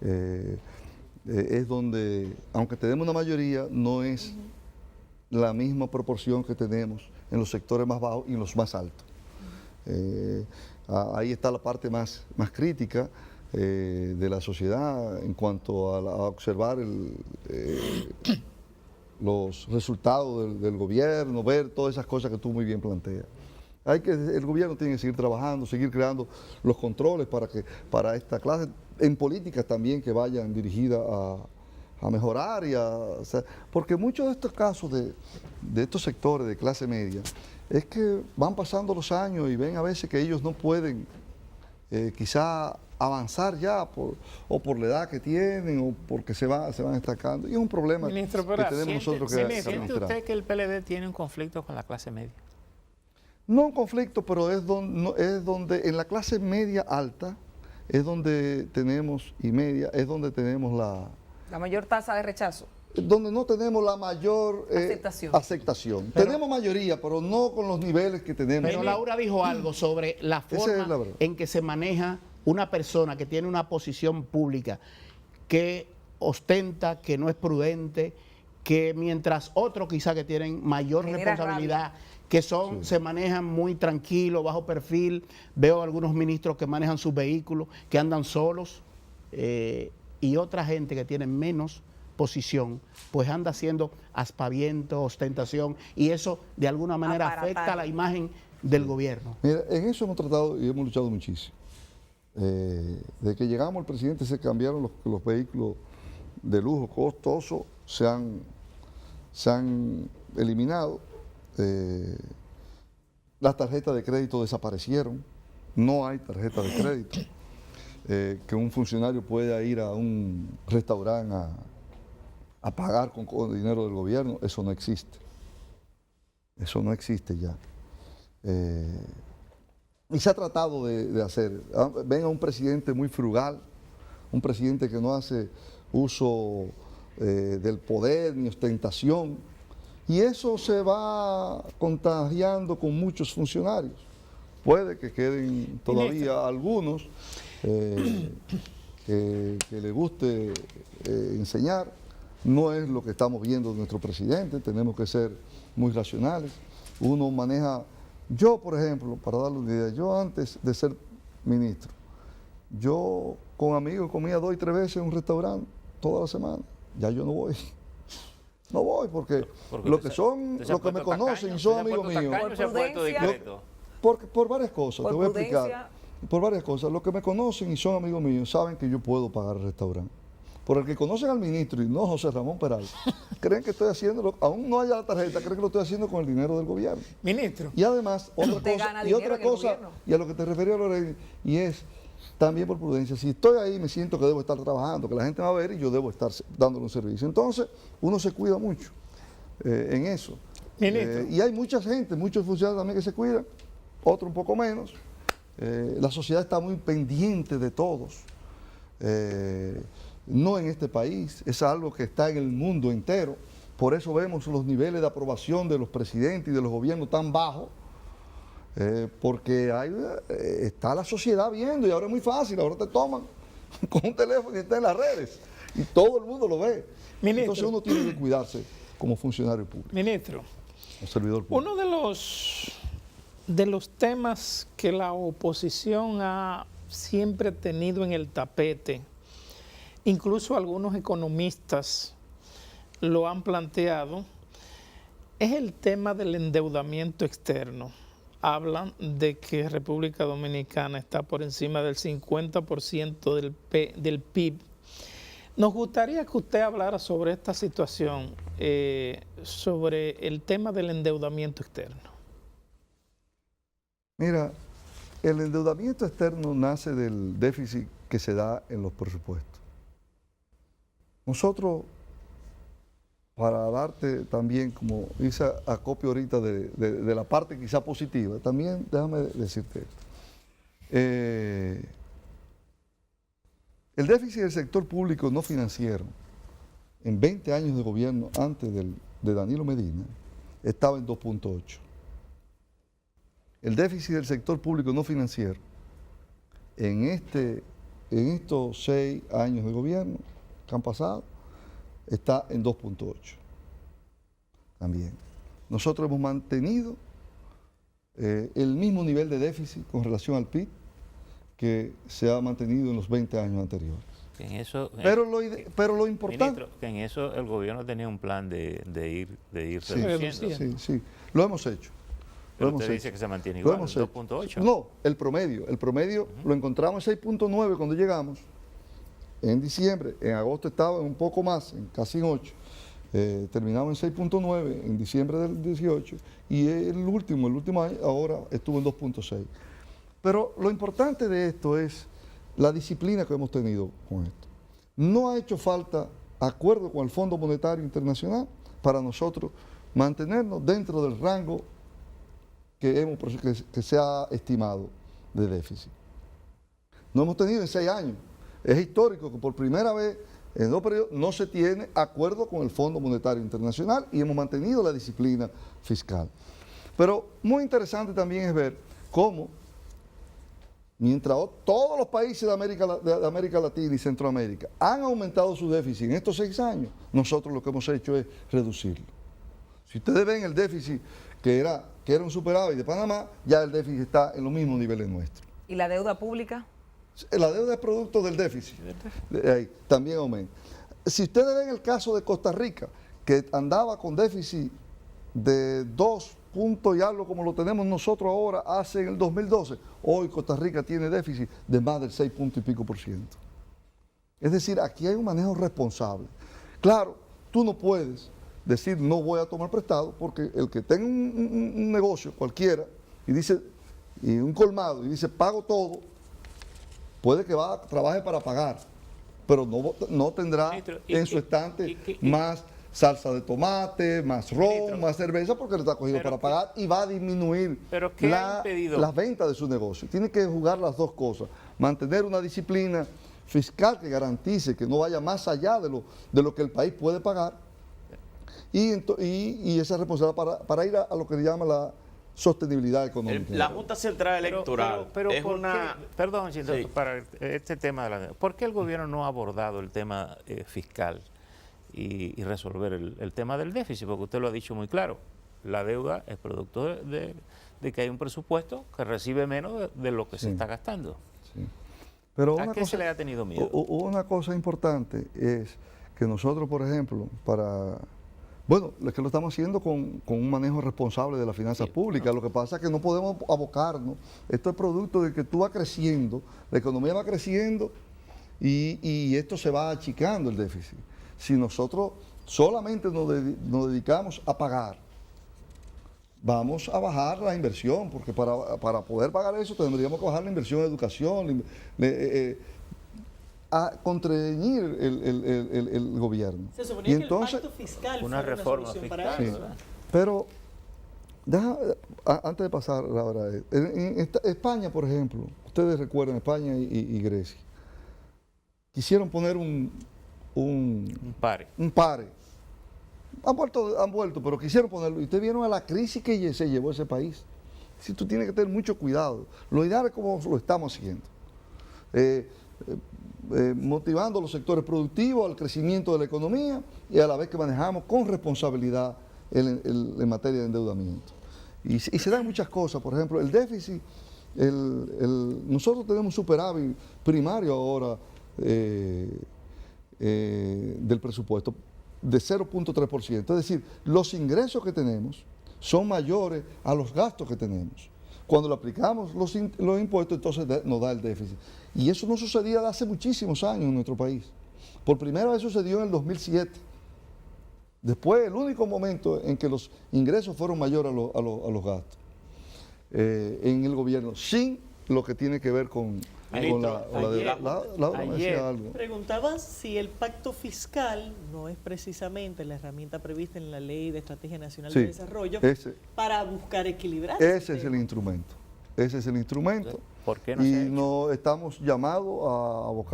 es donde, aunque tenemos una mayoría, no es la misma proporción que tenemos en los sectores más bajos y en los más altos. Ahí está la parte más crítica de la sociedad en cuanto a observar los resultados del gobierno, ver todas esas cosas que tú muy bien planteas. El gobierno tiene que seguir trabajando, seguir creando los controles para esta clase, en políticas también que vayan dirigidas a mejorar porque muchos de estos casos de estos sectores de clase media es que van pasando los años y ven a veces que ellos no pueden quizá avanzar ya o por la edad que tienen o porque se van destacando. Y es un problema Ministro, que tenemos nosotros que ¿Siente administrar. usted que el PLD tiene un conflicto con la clase media? No un conflicto, pero es donde en la clase media alta es donde tenemos, y media, es donde tenemos La mayor tasa de rechazo. donde no tenemos la mayor aceptación. Tenemos mayoría, pero no con los niveles que tenemos. Pero Laura dijo algo sobre la Esa es la forma verdad. en que se maneja una persona que tiene una posición pública, que ostenta, que no es prudente, que mientras otros quizá que tienen mayor Genera responsabilidad, que se manejan muy tranquilos, bajo perfil. Veo algunos ministros que manejan sus vehículos, que andan solos, y otra gente que tiene menos posición, pues anda haciendo aspaviento, ostentación, y eso de alguna manera afecta la imagen del gobierno. Mira, en eso hemos tratado y hemos luchado muchísimo. De que llegamos al presidente se cambiaron los vehículos de lujo costosos, se han eliminado. Las tarjetas de crédito desaparecieron, no hay tarjeta de crédito. Que un funcionario pueda ir a un restaurante a pagar con dinero del gobierno, eso no existe. Eso no existe ya. Y se ha tratado de hacer. Ven a un presidente muy frugal, un presidente que no hace uso del poder ni ostentación. Y eso se va contagiando con muchos funcionarios. Puede que queden todavía algunos que le guste enseñar. No es lo que estamos viendo de nuestro presidente, tenemos que ser muy racionales. Uno maneja, yo por ejemplo, para darle una idea, yo antes de ser ministro, yo con amigos comía 2 y 3 veces en un restaurante toda la semana. Ya yo no voy. No voy porque los que me conocen y son amigos míos. Por varias cosas, te voy a explicar. Por varias cosas. Los que me conocen y son amigos míos saben que yo puedo pagar el restaurante. Por el que conocen al ministro y no José Ramón Peral, creen que estoy haciendo, aún no haya la tarjeta, creen que lo estoy haciendo con el dinero del gobierno. Ministro. Y además, otra cosa, y a lo que te refería, Lorena, y es también por prudencia, si estoy ahí me siento que debo estar trabajando, que la gente va a ver y yo debo estar dándole un servicio. Entonces, uno se cuida mucho en eso. Y hay mucha gente, muchos funcionarios también que se cuidan, otros un poco menos. La sociedad está muy pendiente de todos. No en este país, es algo que está en el mundo entero. Por eso vemos los niveles de aprobación de los presidentes y de los gobiernos tan bajos, porque está la sociedad viendo y ahora es muy fácil, ahora te toman con un teléfono y está en las redes y todo el mundo lo ve. Ministro, entonces uno tiene que cuidarse como funcionario público. Ministro, como servidor público. Uno de los temas que la oposición ha siempre tenido en el tapete, incluso algunos economistas lo han planteado, es el tema del endeudamiento externo. Hablan de que República Dominicana está por encima del 50% del PIB. Nos gustaría que usted hablara sobre esta situación, sobre el tema del endeudamiento externo. Mira, el endeudamiento externo nace del déficit que se da en los presupuestos. Nosotros, para darte también, como hice acopio ahorita de la parte quizá positiva, también déjame decirte esto. El déficit del sector público no financiero en 20 años de gobierno antes de Danilo Medina estaba en 2.8. El déficit del sector público no financiero en estos 6 años de gobierno que han pasado está en 2.8 también. Nosotros hemos mantenido el mismo nivel de déficit con relación al PIB que se ha mantenido en los 20 años anteriores. Pero lo importante... Ministro, que en eso el gobierno tenía un plan de ir reduciendo. Sí, lo hemos hecho. Pero usted dice que se mantiene igual, 2.8. No, el promedio lo encontramos en 6.9 cuando llegamos en diciembre. En agosto estaba en un poco más, en casi en 8. Terminamos en 6.9 en diciembre del 18 y el último año ahora estuvo en 2.6. Pero lo importante de esto es la disciplina que hemos tenido con esto. No ha hecho falta acuerdo con el Fondo Monetario Internacional para nosotros mantenernos dentro del rango que se ha estimado de déficit. No hemos tenido en 6 años. Es histórico que por primera vez en 2 periodos no se tiene acuerdo con el Fondo Monetario Internacional y hemos mantenido la disciplina fiscal. Pero muy interesante también es ver cómo, mientras todos los países de América Latina y Centroamérica han aumentado su déficit en estos 6 años, nosotros lo que hemos hecho es reducirlo. Si ustedes ven el déficit que era un superávit de Panamá, ya el déficit está en los mismos niveles nuestros. ¿Y la deuda pública? La deuda es producto del déficit, también aumenta. Si ustedes ven el caso de Costa Rica, que andaba con déficit de 2 puntos y algo como lo tenemos nosotros ahora hace en el 2012, hoy Costa Rica tiene déficit de más del 6 puntos y pico %. Es decir, aquí hay un manejo responsable. Claro, tú no puedes decir no voy a tomar prestado, porque el que tenga un negocio cualquiera y dice, y un colmado y dice pago todo, puede que trabaje para pagar, pero no tendrá en su estante más salsa de tomate, más ron, más cerveza, porque le está cogido para pagar y va a disminuir las ventas de su negocio. Tiene que jugar las dos cosas, mantener una disciplina fiscal que garantice que no vaya más allá de lo que el país puede pagar y esa responsabilidad para ir a lo que se llama la sostenibilidad económica. La Junta Central Electoral es una... Perdón, Chito, para este tema de la... ¿Por qué el gobierno no ha abordado el tema fiscal y resolver el tema del déficit? Porque usted lo ha dicho muy claro, la deuda es producto de que hay un presupuesto que recibe menos de lo que se está gastando. Sí. Pero ¿A qué se le ha tenido miedo? Una cosa importante es que nosotros, por ejemplo, bueno, es que lo estamos haciendo con un manejo responsable de las finanzas públicas. Lo que pasa es que no podemos abocarnos. Esto es producto de que tú vas creciendo, la economía va creciendo y esto se va achicando el déficit. Si nosotros solamente nos dedicamos a pagar, vamos a bajar la inversión, porque para poder pagar eso tendríamos que bajar la inversión en educación, a contrañir el gobierno. Se suponía que el pacto fiscal una reforma fiscal para eso. Sí. Pero antes de pasar ahora, en España, por ejemplo, ustedes recuerdan España y Grecia, quisieron poner un pare. Han vuelto, pero quisieron ponerlo. Y ustedes vieron a la crisis que se llevó ese país. Si tú tienes que tener mucho cuidado. Lo ideal es como lo estamos haciendo. Motivando los sectores productivos al crecimiento de la economía y a la vez que manejamos con responsabilidad en materia de endeudamiento. Y se dan muchas cosas, por ejemplo, el déficit, nosotros tenemos un superávit primario ahora del presupuesto de 0.3%, es decir, los ingresos que tenemos son mayores a los gastos que tenemos. Cuando le aplicamos los impuestos, entonces nos da el déficit. Y eso no sucedía de hace muchísimos años en nuestro país. Por primera vez sucedió en el 2007. Después, el único momento en que los ingresos fueron mayores a los gastos en el gobierno, sin lo que tiene que ver con Preguntaban si el pacto fiscal no es precisamente la herramienta prevista en la Ley de Estrategia Nacional de Desarrollo para buscar equilibrar. Ese es el instrumento. Ese es el instrumento. ¿Por qué no se ha hecho? No estamos llamados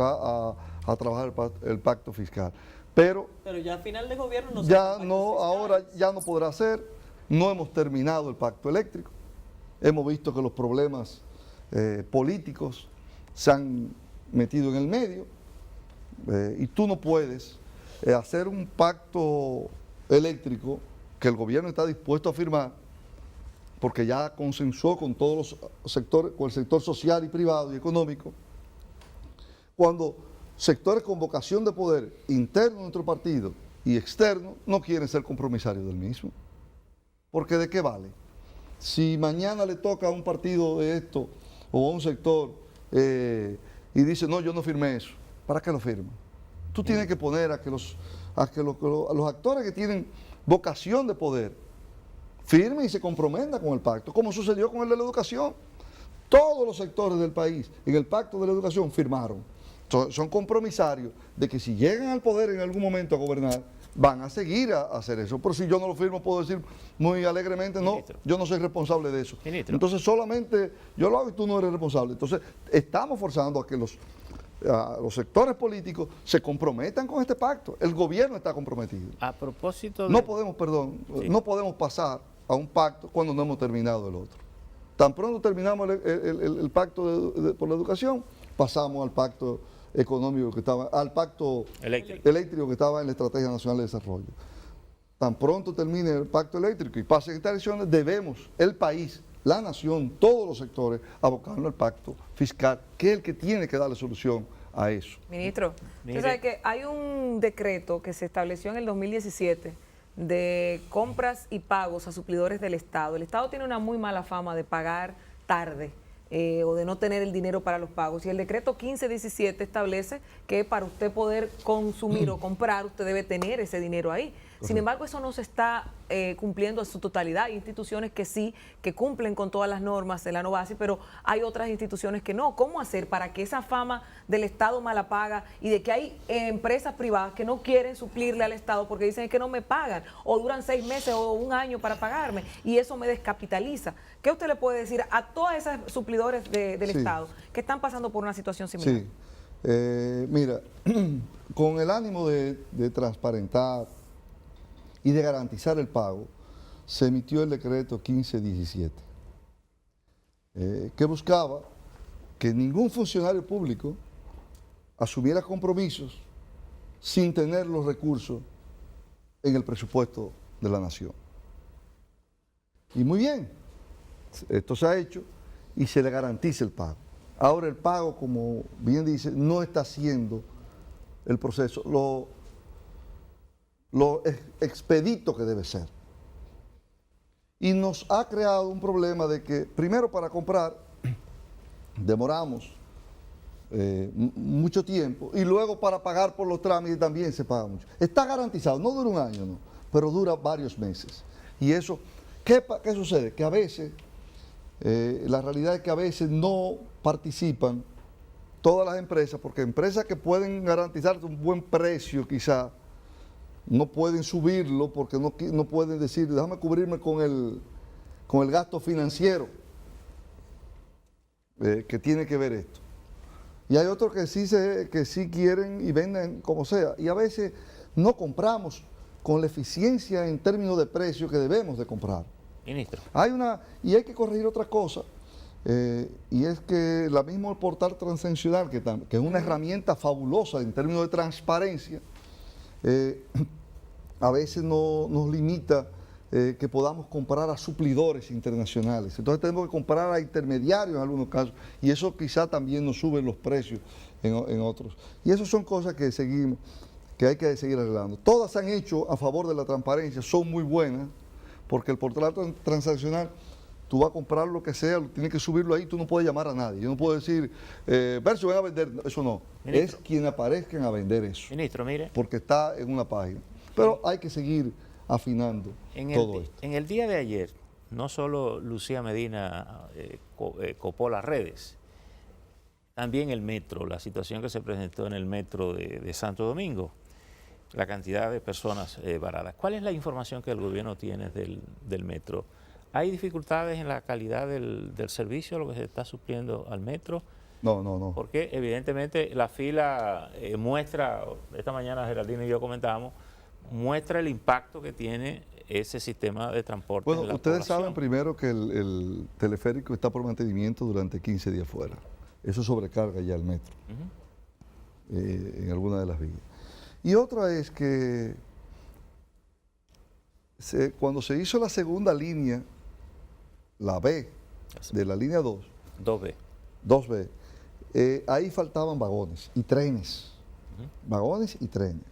a trabajar el pacto fiscal. Pero ya a final de gobierno no ahora ya no podrá ser. No hemos terminado el pacto eléctrico. Hemos visto que los problemas políticos se han metido en el medio y tú no puedes hacer un pacto eléctrico que el gobierno está dispuesto a firmar porque ya consensuó con todos los sectores, con el sector social y privado y económico, cuando sectores con vocación de poder interno de nuestro partido y externo no quieren ser compromisarios del mismo. Porque ¿de qué vale? Si mañana le toca a un partido de esto o a un sector y dice, no, yo no firmé eso, ¿para qué lo firma? Tú tienes que poner a los actores que tienen vocación de poder firmen y se comprometan con el pacto, como sucedió con el de la educación. todos los sectores del país en el Pacto de la Educación firmaron. Son compromisarios de que si llegan al poder en algún momento a gobernar, van a seguir a hacer eso. Pero si yo no lo firmo, puedo decir muy alegremente, no, yo no soy responsable de eso. Entonces solamente yo lo hago y tú no eres responsable. Entonces estamos forzando a que los sectores políticos se comprometan con este pacto. El gobierno está comprometido. A propósito de... No podemos pasar a un pacto cuando no hemos terminado el otro. Tan pronto terminamos el pacto por la educación, pasamos al pacto económico que estaba, al pacto eléctrico que estaba en la Estrategia Nacional de Desarrollo. Tan pronto termine el pacto eléctrico y pasen estas elecciones, debemos, el país, la nación, todos los sectores, abocarnos al pacto fiscal, que es el que tiene que darle solución a eso. Ministro, usted sabe que hay un decreto que se estableció en el 2017 de compras y pagos a suplidores del Estado. El Estado tiene una muy mala fama de pagar tarde. O de no tener el dinero para los pagos. Y el decreto 1517 establece que para usted poder consumir o comprar, usted debe tener ese dinero ahí. Sin embargo, eso no se está cumpliendo en su totalidad. Hay instituciones que sí, que cumplen con todas las normas de la NOVASI, pero hay otras instituciones que no. ¿Cómo hacer para que esa fama del Estado mala paga y de que hay empresas privadas que no quieren suplirle al Estado porque dicen que no me pagan o duran 6 meses o un año para pagarme y eso me descapitaliza? ¿Qué usted le puede decir a todas esas suplidores del Estado que están pasando por una situación similar? Sí, mira, con el ánimo de transparentar y de garantizar el pago, se emitió el decreto 1517, que buscaba que ningún funcionario público asumiera compromisos sin tener los recursos en el presupuesto de la nación. Y muy bien, esto se ha hecho y se le garantiza el pago. Ahora el pago, como bien dice, no está haciendo el proceso lo expedito que debe ser. Y nos ha creado un problema de que, primero, para comprar, demoramos mucho tiempo, y luego para pagar por los trámites también se paga mucho. Está garantizado, no dura un año, no, pero dura varios meses. Y eso, ¿qué sucede? Que a veces, la realidad es que a veces no participan todas las empresas, porque empresas que pueden garantizarte un buen precio quizá, no pueden subirlo porque no pueden decir, déjame cubrirme con el gasto financiero que tiene que ver esto. Y hay otros que sí quieren y venden como sea. Y a veces no compramos con la eficiencia en términos de precio que debemos de comprar. Ministro. Y hay que corregir otra cosa. Y es que la misma portal transaccional, que es una herramienta fabulosa en términos de transparencia, a veces nos limita que podamos comprar a suplidores internacionales. Entonces tenemos que comprar a intermediarios en algunos casos y eso quizá también nos sube los precios en otros. Y esas son cosas que hay que seguir arreglando. Todas se han hecho a favor de la transparencia, son muy buenas, porque el portal transaccional, tú vas a comprar lo que sea, tienes que subirlo ahí, tú no puedes llamar a nadie. Yo no puedo decir, Verso, ven a vender, eso no. Ministro, es quien aparezcan a vender eso. Ministro, mire. Porque está en una página. Pero hay que seguir afinando todo esto. En el día de ayer, no solo Lucía Medina copó las redes, también el metro, la situación que se presentó en el metro de Santo Domingo, la cantidad de personas varadas. ¿Cuál es la información que el gobierno tiene del metro? ¿Hay dificultades en la calidad del servicio, lo que se está supliendo al metro? No. Porque evidentemente la fila muestra, esta mañana Geraldino y yo comentábamos, muestra el impacto que tiene ese sistema de transporte. Bueno, ustedes saben primero que el teleférico está por mantenimiento durante 15 días fuera. Eso sobrecarga ya el metro en alguna de las vías. Y otra es que cuando se hizo la segunda línea, la B, de la línea 2B, ahí faltaban vagones y trenes. Vagones y trenes.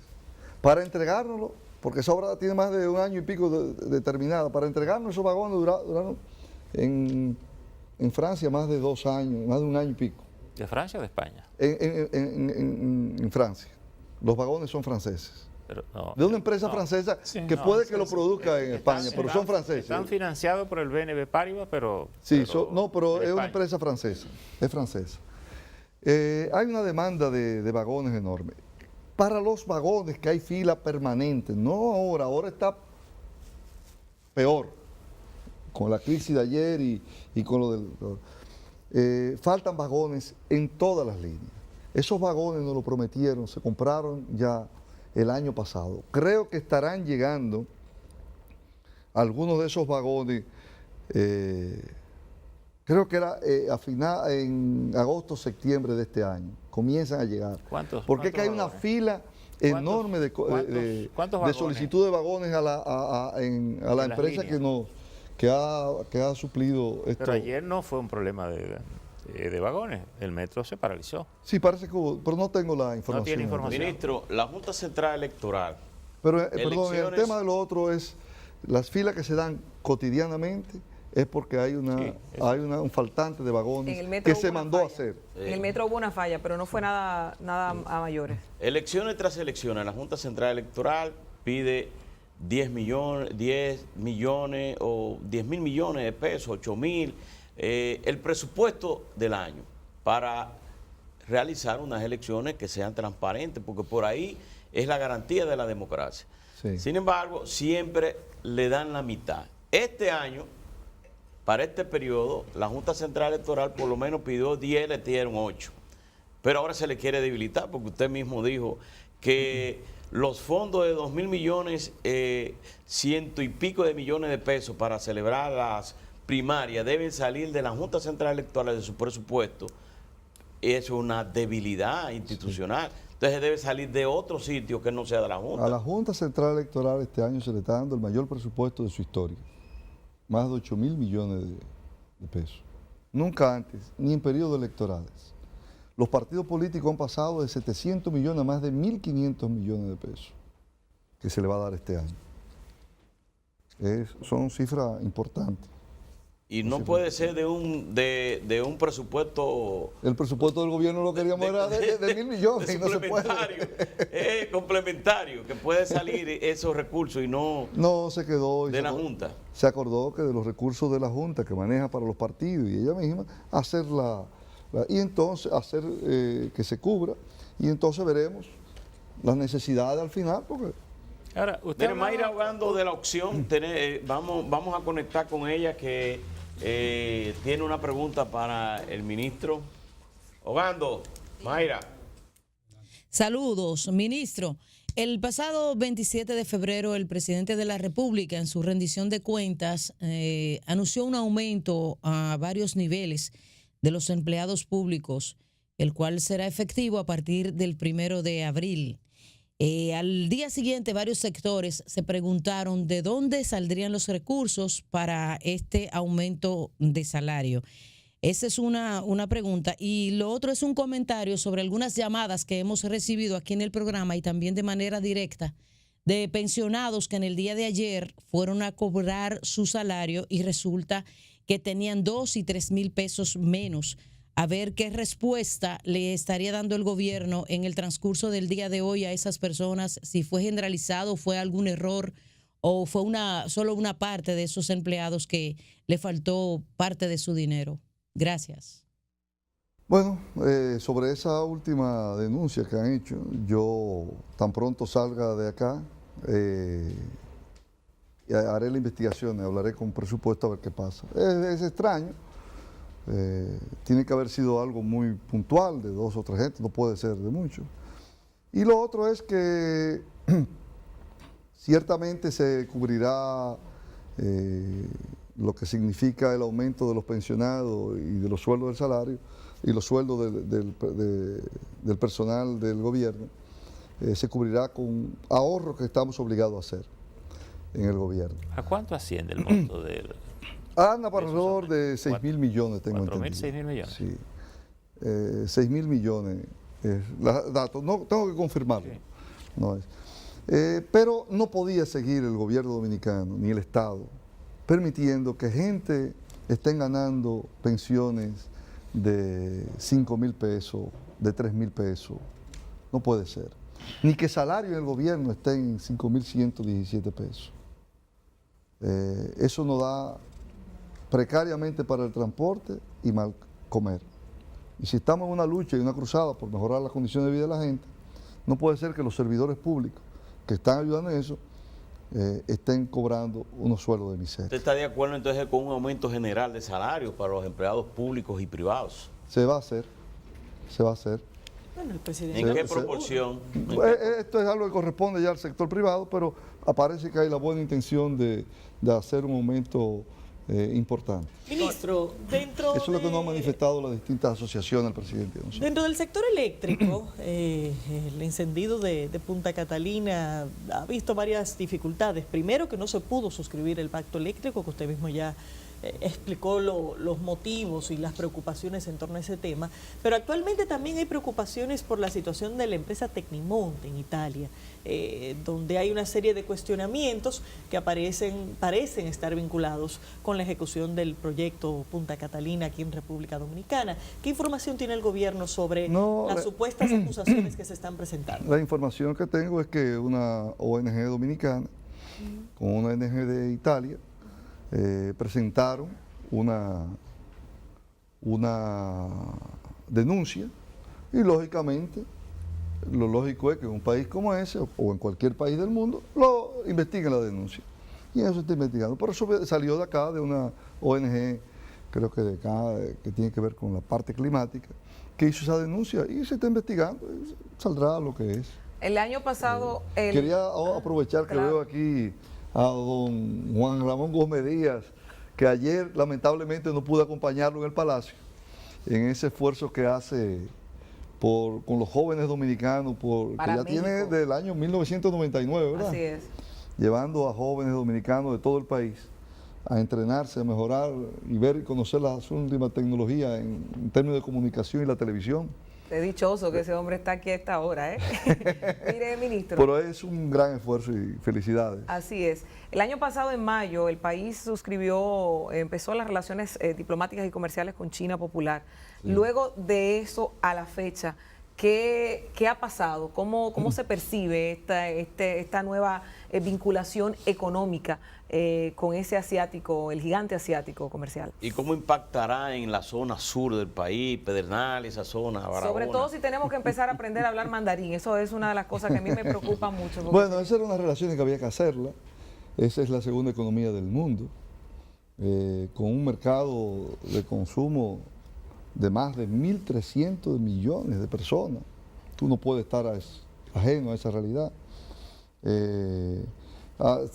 Para entregárnoslo, porque esa obra tiene más de un año y pico de terminada, para entregarnos esos vagones duraron en Francia más de 2 años, más de un año y pico. ¿De Francia o de España? En Francia. Los vagones son franceses. de una empresa francesa que puede que lo produzca en España, pero son franceses. Están financiados por el BNP Paribas, pero... Sí, pero es una empresa francesa, es francesa. Hay una demanda de vagones enorme. Para los vagones que hay fila permanente, no ahora está peor, con la crisis de ayer y con lo del... faltan vagones en todas las líneas. Esos vagones nos lo prometieron, se compraron ya el año pasado. Creo que estarán llegando algunos de esos vagones, creo que era en agosto, septiembre de este año. Comienzan a llegar. Porque es que hay una fila enorme de solicitud de vagones a la empresa que ha suplido esto. Pero ayer no fue un problema de vagones, el metro se paralizó. Sí, parece que hubo, pero no tengo la información. No tiene información. Ministro, la Junta Central Electoral. Pero perdón, el tema de lo otro es las filas que se dan cotidianamente, es porque hay un faltante de vagones que se mandó a hacer. En el metro hubo una falla, pero no fue nada a mayores. Elecciones tras elecciones, la Junta Central Electoral pide 10 millones o 10 mil millones de pesos, 8 mil, el presupuesto del año para realizar unas elecciones que sean transparentes, porque por ahí es la garantía de la democracia. Sí. Sin embargo, siempre le dan la mitad. Este año, para este periodo, la Junta Central Electoral por lo menos pidió 10, le dieron 8. Pero ahora se le quiere debilitar, porque usted mismo dijo que los fondos de 2.000 millones, 100 y pico de millones de pesos para celebrar las primarias deben salir de la Junta Central Electoral de su presupuesto. Eso es una debilidad institucional. Sí. Entonces debe salir de otro sitio que no sea de la Junta. A la Junta Central Electoral este año se le está dando el mayor presupuesto de su historia. Más de 8.000 millones de pesos. Nunca antes, ni en periodos electorales. Los partidos políticos han pasado de 700 millones a más de 1.500 millones de pesos que se le va a dar este año. Son cifras importantes. Y no puede ser de un presupuesto... El presupuesto del gobierno lo queríamos era de 1.000 millones y no se puede. Complementario, que puede salir esos recursos y no... No, se quedó. De la Junta. Se acordó que de los recursos de la Junta que maneja para los partidos y ella misma, y entonces hacer que se cubra y entonces veremos las necesidades al final, porque... Ahora, usted Mayra, hablando de la opción, vamos a conectar con ella que tiene una pregunta para el ministro. Ogando, Mayra. Saludos, ministro. El pasado 27 de febrero, el presidente de la República, en su rendición de cuentas, anunció un aumento a varios niveles de los empleados públicos, el cual será efectivo a partir del 1 de abril. Al día siguiente, varios sectores se preguntaron de dónde saldrían los recursos para este aumento de salario. Esa es una pregunta. Y lo otro es un comentario sobre algunas llamadas que hemos recibido aquí en el programa y también de manera directa de pensionados que en el día de ayer fueron a cobrar su salario y resulta que tenían 2 y 3 mil pesos menos. A ver qué respuesta le estaría dando el gobierno en el transcurso del día de hoy a esas personas, si fue generalizado, fue algún error o fue solo una parte de esos empleados que le faltó parte de su dinero. Gracias. Bueno, sobre esa última denuncia que han hecho, yo tan pronto salga de acá, haré la investigación, hablaré con presupuesto a ver qué pasa. Es extraño. Tiene que haber sido algo muy puntual de 2 o 3 gente, no puede ser de muchos. Y lo otro es que ciertamente se cubrirá lo que significa el aumento de los pensionados y de los sueldos del salario y los sueldos del personal del gobierno, se cubrirá con ahorros que estamos obligados a hacer en el gobierno. ¿A cuánto asciende el monto del...? Anda para alrededor de 6.000 millones, tengo entendido. ¿4.000, 6.000 millones? Sí. 6.000 millones es datos. No, tengo que confirmarlo. Sí. No es. Pero no podía seguir el gobierno dominicano, ni el Estado, permitiendo que gente estén ganando pensiones de 5.000 pesos, de 3.000 pesos. No puede ser. ni que salario en el gobierno esté en 5.117 pesos. Eso nos da precariamente para el transporte y mal comer. Y si estamos en una lucha y una cruzada por mejorar las condiciones de vida de la gente, no puede ser que los servidores públicos que están ayudando en eso estén cobrando unos sueldos de miseria. ¿Usted está de acuerdo entonces con un aumento general de salarios para los empleados públicos y privados? Se va a hacer, se va a hacer. Bueno, el presidente. ¿En qué proporción? Esto es algo que corresponde ya al sector privado, pero aparece que hay la buena intención de hacer un aumento importante. Ministro, dentro Eso es lo que nos han manifestado las distintas asociaciones del presidente. Dentro del sector eléctrico, el encendido de Punta Catalina ha visto varias dificultades. Primero, que no se pudo suscribir el pacto eléctrico, que usted mismo ya explicó los motivos y las preocupaciones en torno a ese tema, pero actualmente también hay preocupaciones por la situación de la empresa Tecnimonte en Italia, donde hay una serie de cuestionamientos que parecen estar vinculados con la ejecución del proyecto Punta Catalina aquí en República Dominicana. ¿Qué información tiene el gobierno sobre las supuestas acusaciones que se están presentando? La información que tengo es que una ONG dominicana con una ONG de Italia presentaron una denuncia y lógicamente lo lógico es que en un país como ese o en cualquier país del mundo lo investiguen la denuncia y eso se está investigando. Por eso salió de acá de una ONG, creo que de acá, que tiene que ver con la parte climática, que hizo esa denuncia y se está investigando y saldrá lo que es. El año pasado... Quería aprovechar que veo aquí a don Juan Ramón Gómez Díaz, que ayer lamentablemente no pude acompañarlo en el Palacio, en ese esfuerzo que hace con los jóvenes dominicanos, que ya México. Tiene del año 1999, ¿verdad? Así es. Llevando a jóvenes dominicanos de todo el país a entrenarse, a mejorar y ver y conocer las últimas tecnologías en términos de comunicación y la televisión. Qué dichoso que ese hombre está aquí a esta hora, ¿eh? Mire, ministro. Pero es un gran esfuerzo y felicidades. Así es. El año pasado, en mayo, el país empezó las relaciones diplomáticas y comerciales con China Popular. Sí. Luego de eso a la fecha, ¿qué ha pasado? ¿Cómo se percibe esta nueva vinculación económica con ese asiático, el gigante asiático comercial? ¿Y cómo impactará en la zona sur del país, Pedernales, esa zona, Barahona? Sobre todo si tenemos que empezar a aprender a hablar mandarín. Eso es una de las cosas que a mí me preocupa mucho. Bueno, esas eran unas relaciones que había que hacerlas. Esa es la segunda economía del mundo, con un mercado de consumo de más de 1.300 millones de personas. Tú no puedes estar ajeno a esa realidad.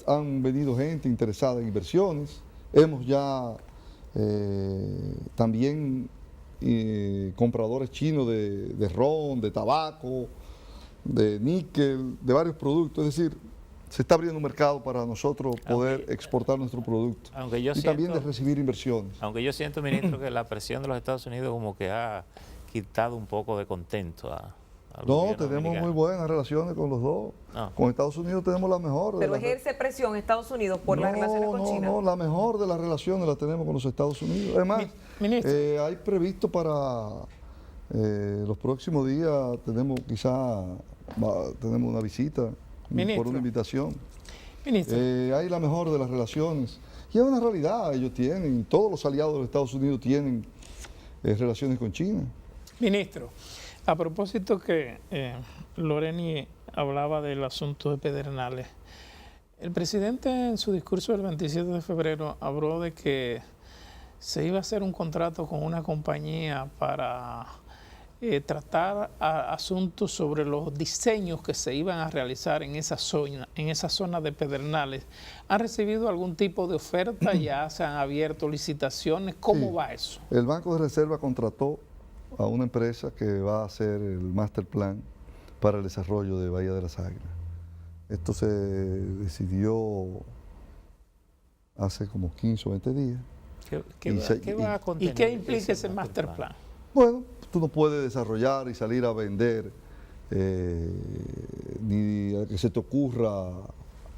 Han venido gente interesada en inversiones. Hemos ya también compradores chinos de ron, de tabaco, de níquel, de varios productos. Es decir, se está abriendo un mercado para nosotros poder exportar nuestro producto y también de recibir inversiones. Aunque yo siento, ministro, que la presión de los Estados Unidos como que ha quitado un poco de contento al No, tenemos muy buenas relaciones con los dos. No. Con Estados Unidos tenemos la mejor. ¿Pero ejerce presión Estados Unidos por las relaciones con China? No, la mejor de las relaciones la tenemos con los Estados Unidos. Además, hay previsto para los próximos días, tenemos una visita. Ministro. Por una invitación. Hay la mejor de las relaciones. Y es una realidad, ellos tienen, todos los aliados de los Estados Unidos tienen relaciones con China. Ministro, a propósito que Loreni hablaba del asunto de Pedernales, el presidente en su discurso del 27 de febrero habló de que se iba a hacer un contrato con una compañía para tratar asuntos sobre los diseños que se iban a realizar en esa zona de Pedernales. ¿Han recibido algún tipo de oferta? ¿Ya se han abierto licitaciones? ¿Cómo va eso? El Banco de Reserva contrató a una empresa que va a hacer el master plan para el desarrollo de Bahía de las Águilas. Esto se decidió hace como 15 o 20 días. ¿Qué va a contener? ¿Y qué implica ese master plan? Bueno, tú no puedes desarrollar y salir a vender ni a que se te ocurra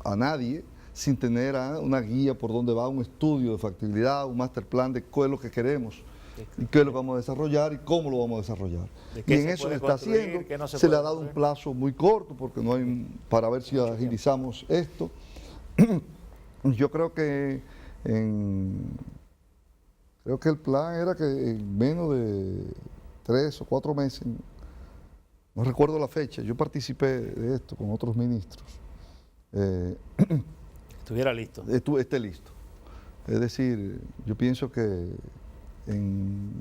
a nadie sin tener una guía por dónde va, un estudio de factibilidad, un master plan de qué es lo que queremos y qué es lo que vamos a desarrollar y cómo lo vamos a desarrollar. Y en eso se está haciendo. Se le ha dado un plazo muy corto porque no hay para ver si agilizamos esto. Yo creo que el plan era que en menos de 3 o 4 meses, no recuerdo la fecha, yo participé de esto con otros ministros. Estuviera listo. Esté listo. Es decir, yo pienso que en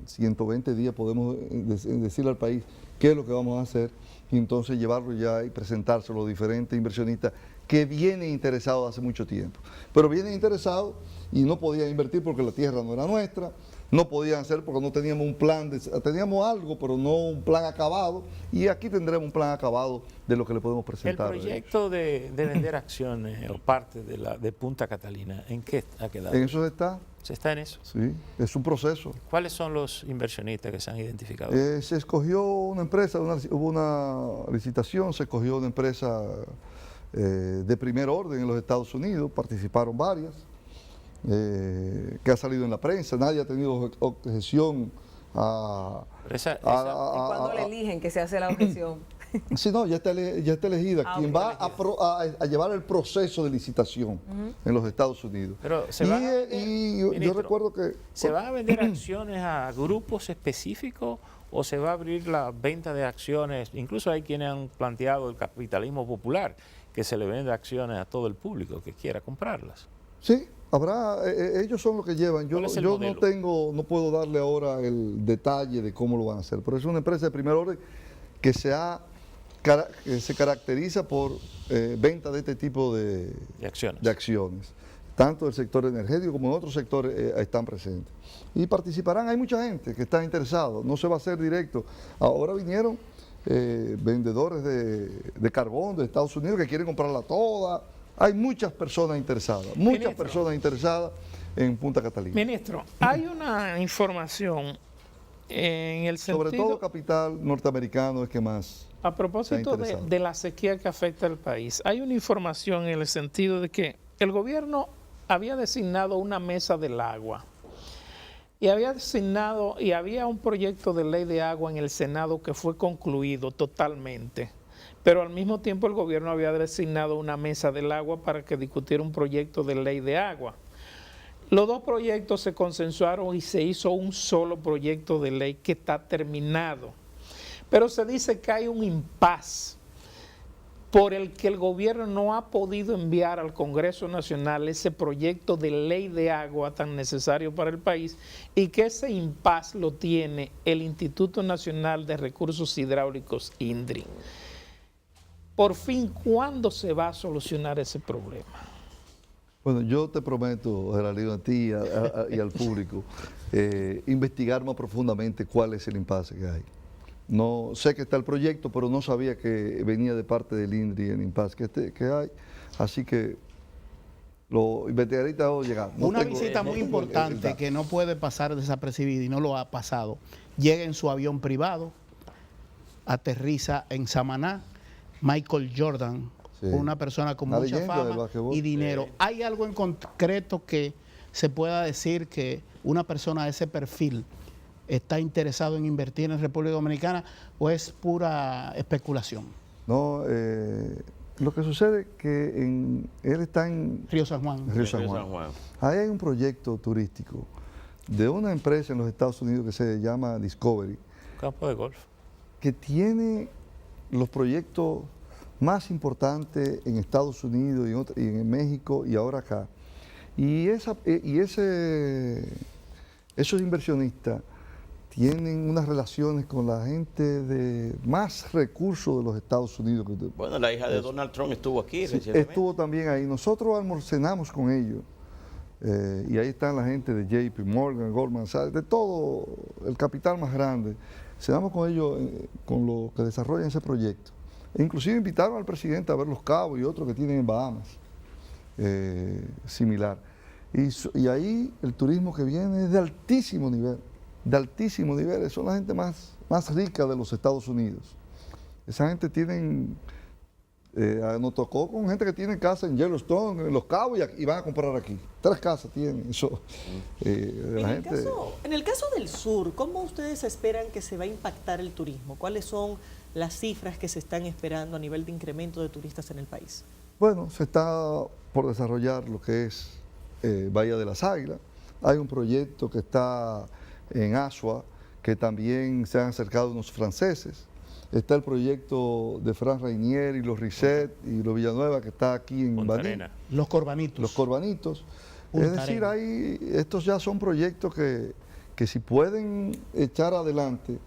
120 días podemos decirle al país qué es lo que vamos a hacer y entonces llevarlo ya y presentárselo a los diferentes inversionistas que vienen interesados hace mucho tiempo. Pero vienen interesados y no podían invertir porque la tierra no era nuestra, no podían hacer porque no teníamos un plan, teníamos algo, pero no un plan acabado, y aquí tendremos un plan acabado de lo que le podemos presentar. El proyecto de vender acciones o parte de Punta Catalina, ¿en qué ha quedado? En eso se está. ¿Se está en eso? Sí, es un proceso. ¿Cuáles son los inversionistas que se han identificado? Se escogió una empresa, hubo una licitación, se escogió una empresa de primer orden en los Estados Unidos, participaron varias, que ha salido en la prensa, nadie ha tenido objeción a... ¿Cuándo le eligen que se hace la objeción? Sí, no, ya está elegida. Quien va a llevar el proceso de licitación en los Estados Unidos. Pero yo recuerdo que... ¿Se van a vender acciones a grupos específicos o se va a abrir la venta de acciones? Incluso hay quienes han planteado el capitalismo popular, que se le vende acciones a todo el público que quiera comprarlas. Sí, habrá, ellos son los que llevan. Yo no puedo darle ahora el detalle de cómo lo van a hacer, pero es una empresa de primer orden que se caracteriza por venta de este tipo de acciones. Tanto el sector energético como en otros sectores están presentes. Y participarán, hay mucha gente que está interesada, no se va a hacer directo. Ahora vinieron vendedores de carbón de Estados Unidos que quieren comprarla toda. Hay muchas personas interesadas en Punta Catalina. Ministro, hay una información en el sentido... Sobre todo capital norteamericano es que más... A propósito de la sequía que afecta al país, hay una información en el sentido de que el gobierno había designado una mesa del agua y había un proyecto de ley de agua en el Senado que fue concluido totalmente, pero al mismo tiempo el gobierno había designado una mesa del agua para que discutiera un proyecto de ley de agua. Los dos proyectos se consensuaron y se hizo un solo proyecto de ley que está terminado. Pero se dice que hay un impasse por el que el gobierno no ha podido enviar al Congreso Nacional ese proyecto de ley de agua tan necesario para el país y que ese impasse lo tiene el Instituto Nacional de Recursos Hidráulicos, INDRI. Por fin, ¿cuándo se va a solucionar ese problema? Bueno, yo te prometo, Geraldino, a ti y al público, investigar más profundamente cuál es el impasse que hay. No sé que está el proyecto, pero no sabía que venía de parte del INDRI el impasse que hay, así que lo investigaré y te hago llegar. Una visita muy importante que no puede pasar desapercibida y no lo ha pasado. Llega en su avión privado, aterriza en Samaná, Michael Jordan, una persona con mucha fama y dinero. ¿Hay algo en concreto que se pueda decir que una persona de ese perfil está interesado en invertir en República Dominicana o es pura especulación? No, lo que sucede es que él está en Río San Juan. Ahí hay un proyecto turístico de una empresa en los Estados Unidos que se llama Discovery. Campo de golf. Que tiene los proyectos más importantes en Estados Unidos y en México y ahora acá. Y esos inversionistas tienen unas relaciones con la gente de más recursos de los Estados Unidos. Bueno, la hija de Donald Trump estuvo aquí recientemente. Estuvo también ahí. Nosotros almacenamos con ellos. Y ahí están la gente de JP Morgan, Goldman Sachs, de todo el capital más grande. Cenamos con ellos, con los que desarrollan ese proyecto. E inclusive invitaron al presidente a ver Los Cabos y otros que tienen en Bahamas, similar. Y ahí el turismo que viene es de altísimo nivel. Son la gente más rica de los Estados Unidos. Esa gente tienen Nos tocó con gente que tiene casa en Yellowstone, en Los Cabos, y van a comprar aquí. 3 casas tienen. Eso, en el caso del sur, ¿cómo ustedes esperan que se va a impactar el turismo? ¿Cuáles son las cifras que se están esperando a nivel de incremento de turistas en el país? Bueno, se está por desarrollar lo que es Bahía de las Águilas. Hay un proyecto que está en Asua, que también se han acercado unos franceses. Está el proyecto de Fran Reinier y los Risset y los Villanueva, que está aquí en Baní. Los Corbanitos. Los Corbanitos. Es decir, estos ya son proyectos que si pueden echar adelante,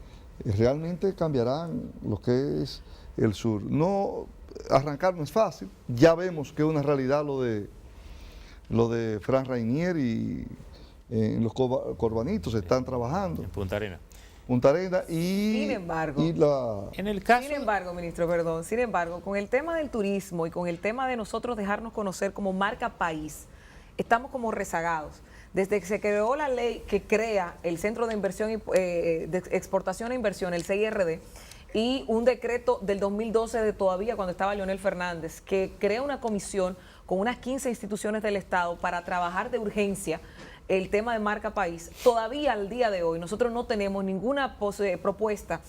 realmente cambiarán lo que es el sur. No, arrancar no es fácil. Ya vemos que es una realidad lo de Fran Reinier y en los Corbanitos se están trabajando. En Punta Arenas. Punta Arenas sin embargo, ministro, sin embargo, con el tema del turismo y con el tema de nosotros dejarnos conocer como marca país, estamos como rezagados. Desde que se creó la ley que crea el Centro de Inversión de Exportación e Inversión, el CIRD, y un decreto del 2012 de todavía cuando estaba Leonel Fernández, que crea una comisión con unas 15 instituciones del Estado para trabajar de urgencia el tema de marca país. Todavía al día de hoy nosotros no tenemos ninguna propuesta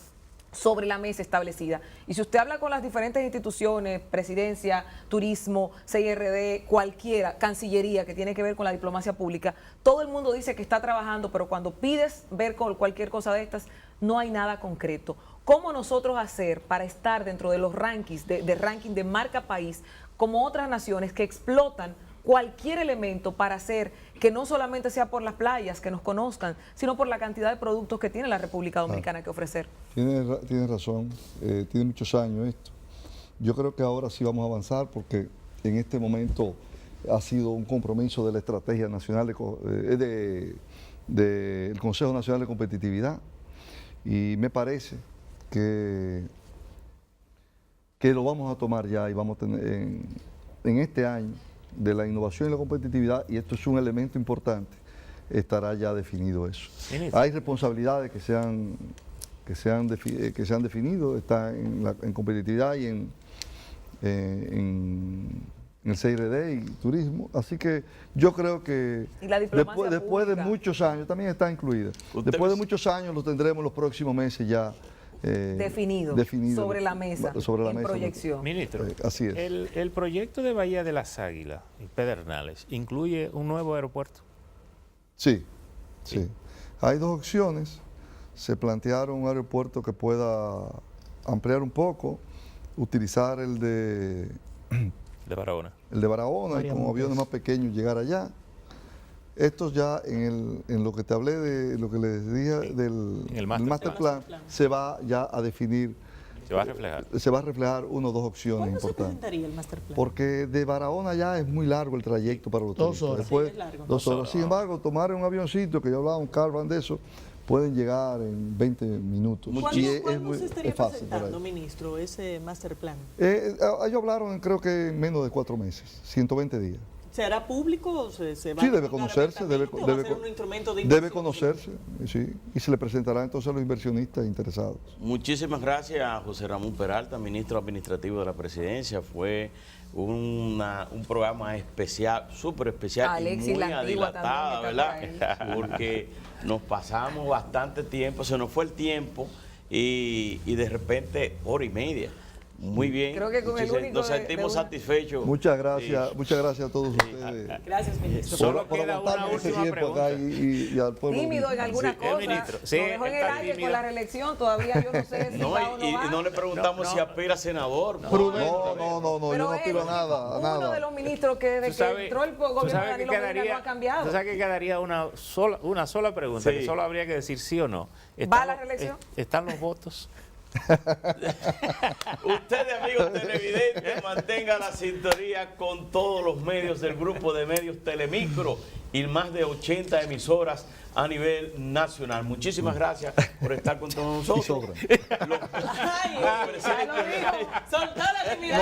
sobre la mesa establecida. Y si usted habla con las diferentes instituciones, presidencia, turismo, CIRD, cualquiera, Cancillería, que tiene que ver con la diplomacia pública, todo el mundo dice que está trabajando, pero cuando pides ver con cualquier cosa de estas, no hay nada concreto. ¿Cómo nosotros hacer para estar dentro de los rankings, de ranking de marca país, como otras naciones que explotan cualquier elemento para hacer que no solamente sea por las playas que nos conozcan, sino por la cantidad de productos que tiene la República Dominicana que ofrecer? Tiene razón, tiene muchos años esto. Yo creo que ahora sí vamos a avanzar porque en este momento ha sido un compromiso de la Estrategia Nacional del Consejo Nacional de Competitividad, y me parece que lo vamos a tomar ya y vamos a tener en este año de la innovación y la competitividad, y esto es un elemento importante, estará ya definido eso. Hay responsabilidades que se han definido, está en competitividad y en el CIRD y turismo, así que yo creo que después de muchos años, también está incluida, después de muchos años lo tendremos los próximos meses ya definido sobre la mesa, en proyección. Ministro, así es. El proyecto de Bahía de las Águilas y Pedernales incluye un nuevo aeropuerto. Sí. Hay 2 opciones. Se plantearon un aeropuerto que pueda ampliar un poco, utilizar el de Barahona. El de Barahona, y con aviones más pequeños llegar allá. Estos ya en lo que te hablé de lo que les dije del master plan, se va ya a definir. Se va a reflejar. Se va a reflejar 1 o 2 opciones importantes. ¿Cuándo se presentaría el master plan? Porque de Barahona ya es muy largo el trayecto para los turistas. 2 horas. Después, sí, es largo. 2 horas. Sin embargo, tomar un avioncito, que yo hablaba, un caravan de eso, pueden llegar en 20 minutos. ¿Cuándo se estaría presentando, ministro, ese master plan? Ellos hablaron, creo que en menos de 4 meses, 120 días. ¿Se hará público o se va sí, a debe conocerse, o va a ser un instrumento de debe conocerse, sí, y se le presentará entonces a los inversionistas interesados. Muchísimas gracias a José Ramón Peralta, ministro administrativo de la Presidencia. Fue un programa especial, súper especial, Alexis, y muy la antigua adilatada, ¿verdad? por Porque nos pasamos bastante tiempo, se nos fue el tiempo y de repente 1 hora y media. Muy bien. Creo que con el único nos sentimos satisfechos. Muchas gracias a todos ustedes. Gracias, ministro. Solo queda una última pregunta. Y al pueblo tímido en algunas cosas. Ministro. Lo dejó en el aire con la reelección, todavía yo no sé si va o no va. Y no le preguntamos si aspira a senador. No, yo no aspiro a nada. Uno de los ministros que desde que entró el gobierno de Danilo Medina no ha cambiado. ¿Tú sabes que quedaría una sola pregunta, que solo habría que decir sí o no? ¿Va a la reelección? ¿Están los votos? Ustedes, amigos televidentes, mantengan la sintonía con todos los medios del grupo de medios Telemicro y más de 80 emisoras a nivel nacional. Muchísimas gracias por estar con todos nosotros. Soltá la timidez.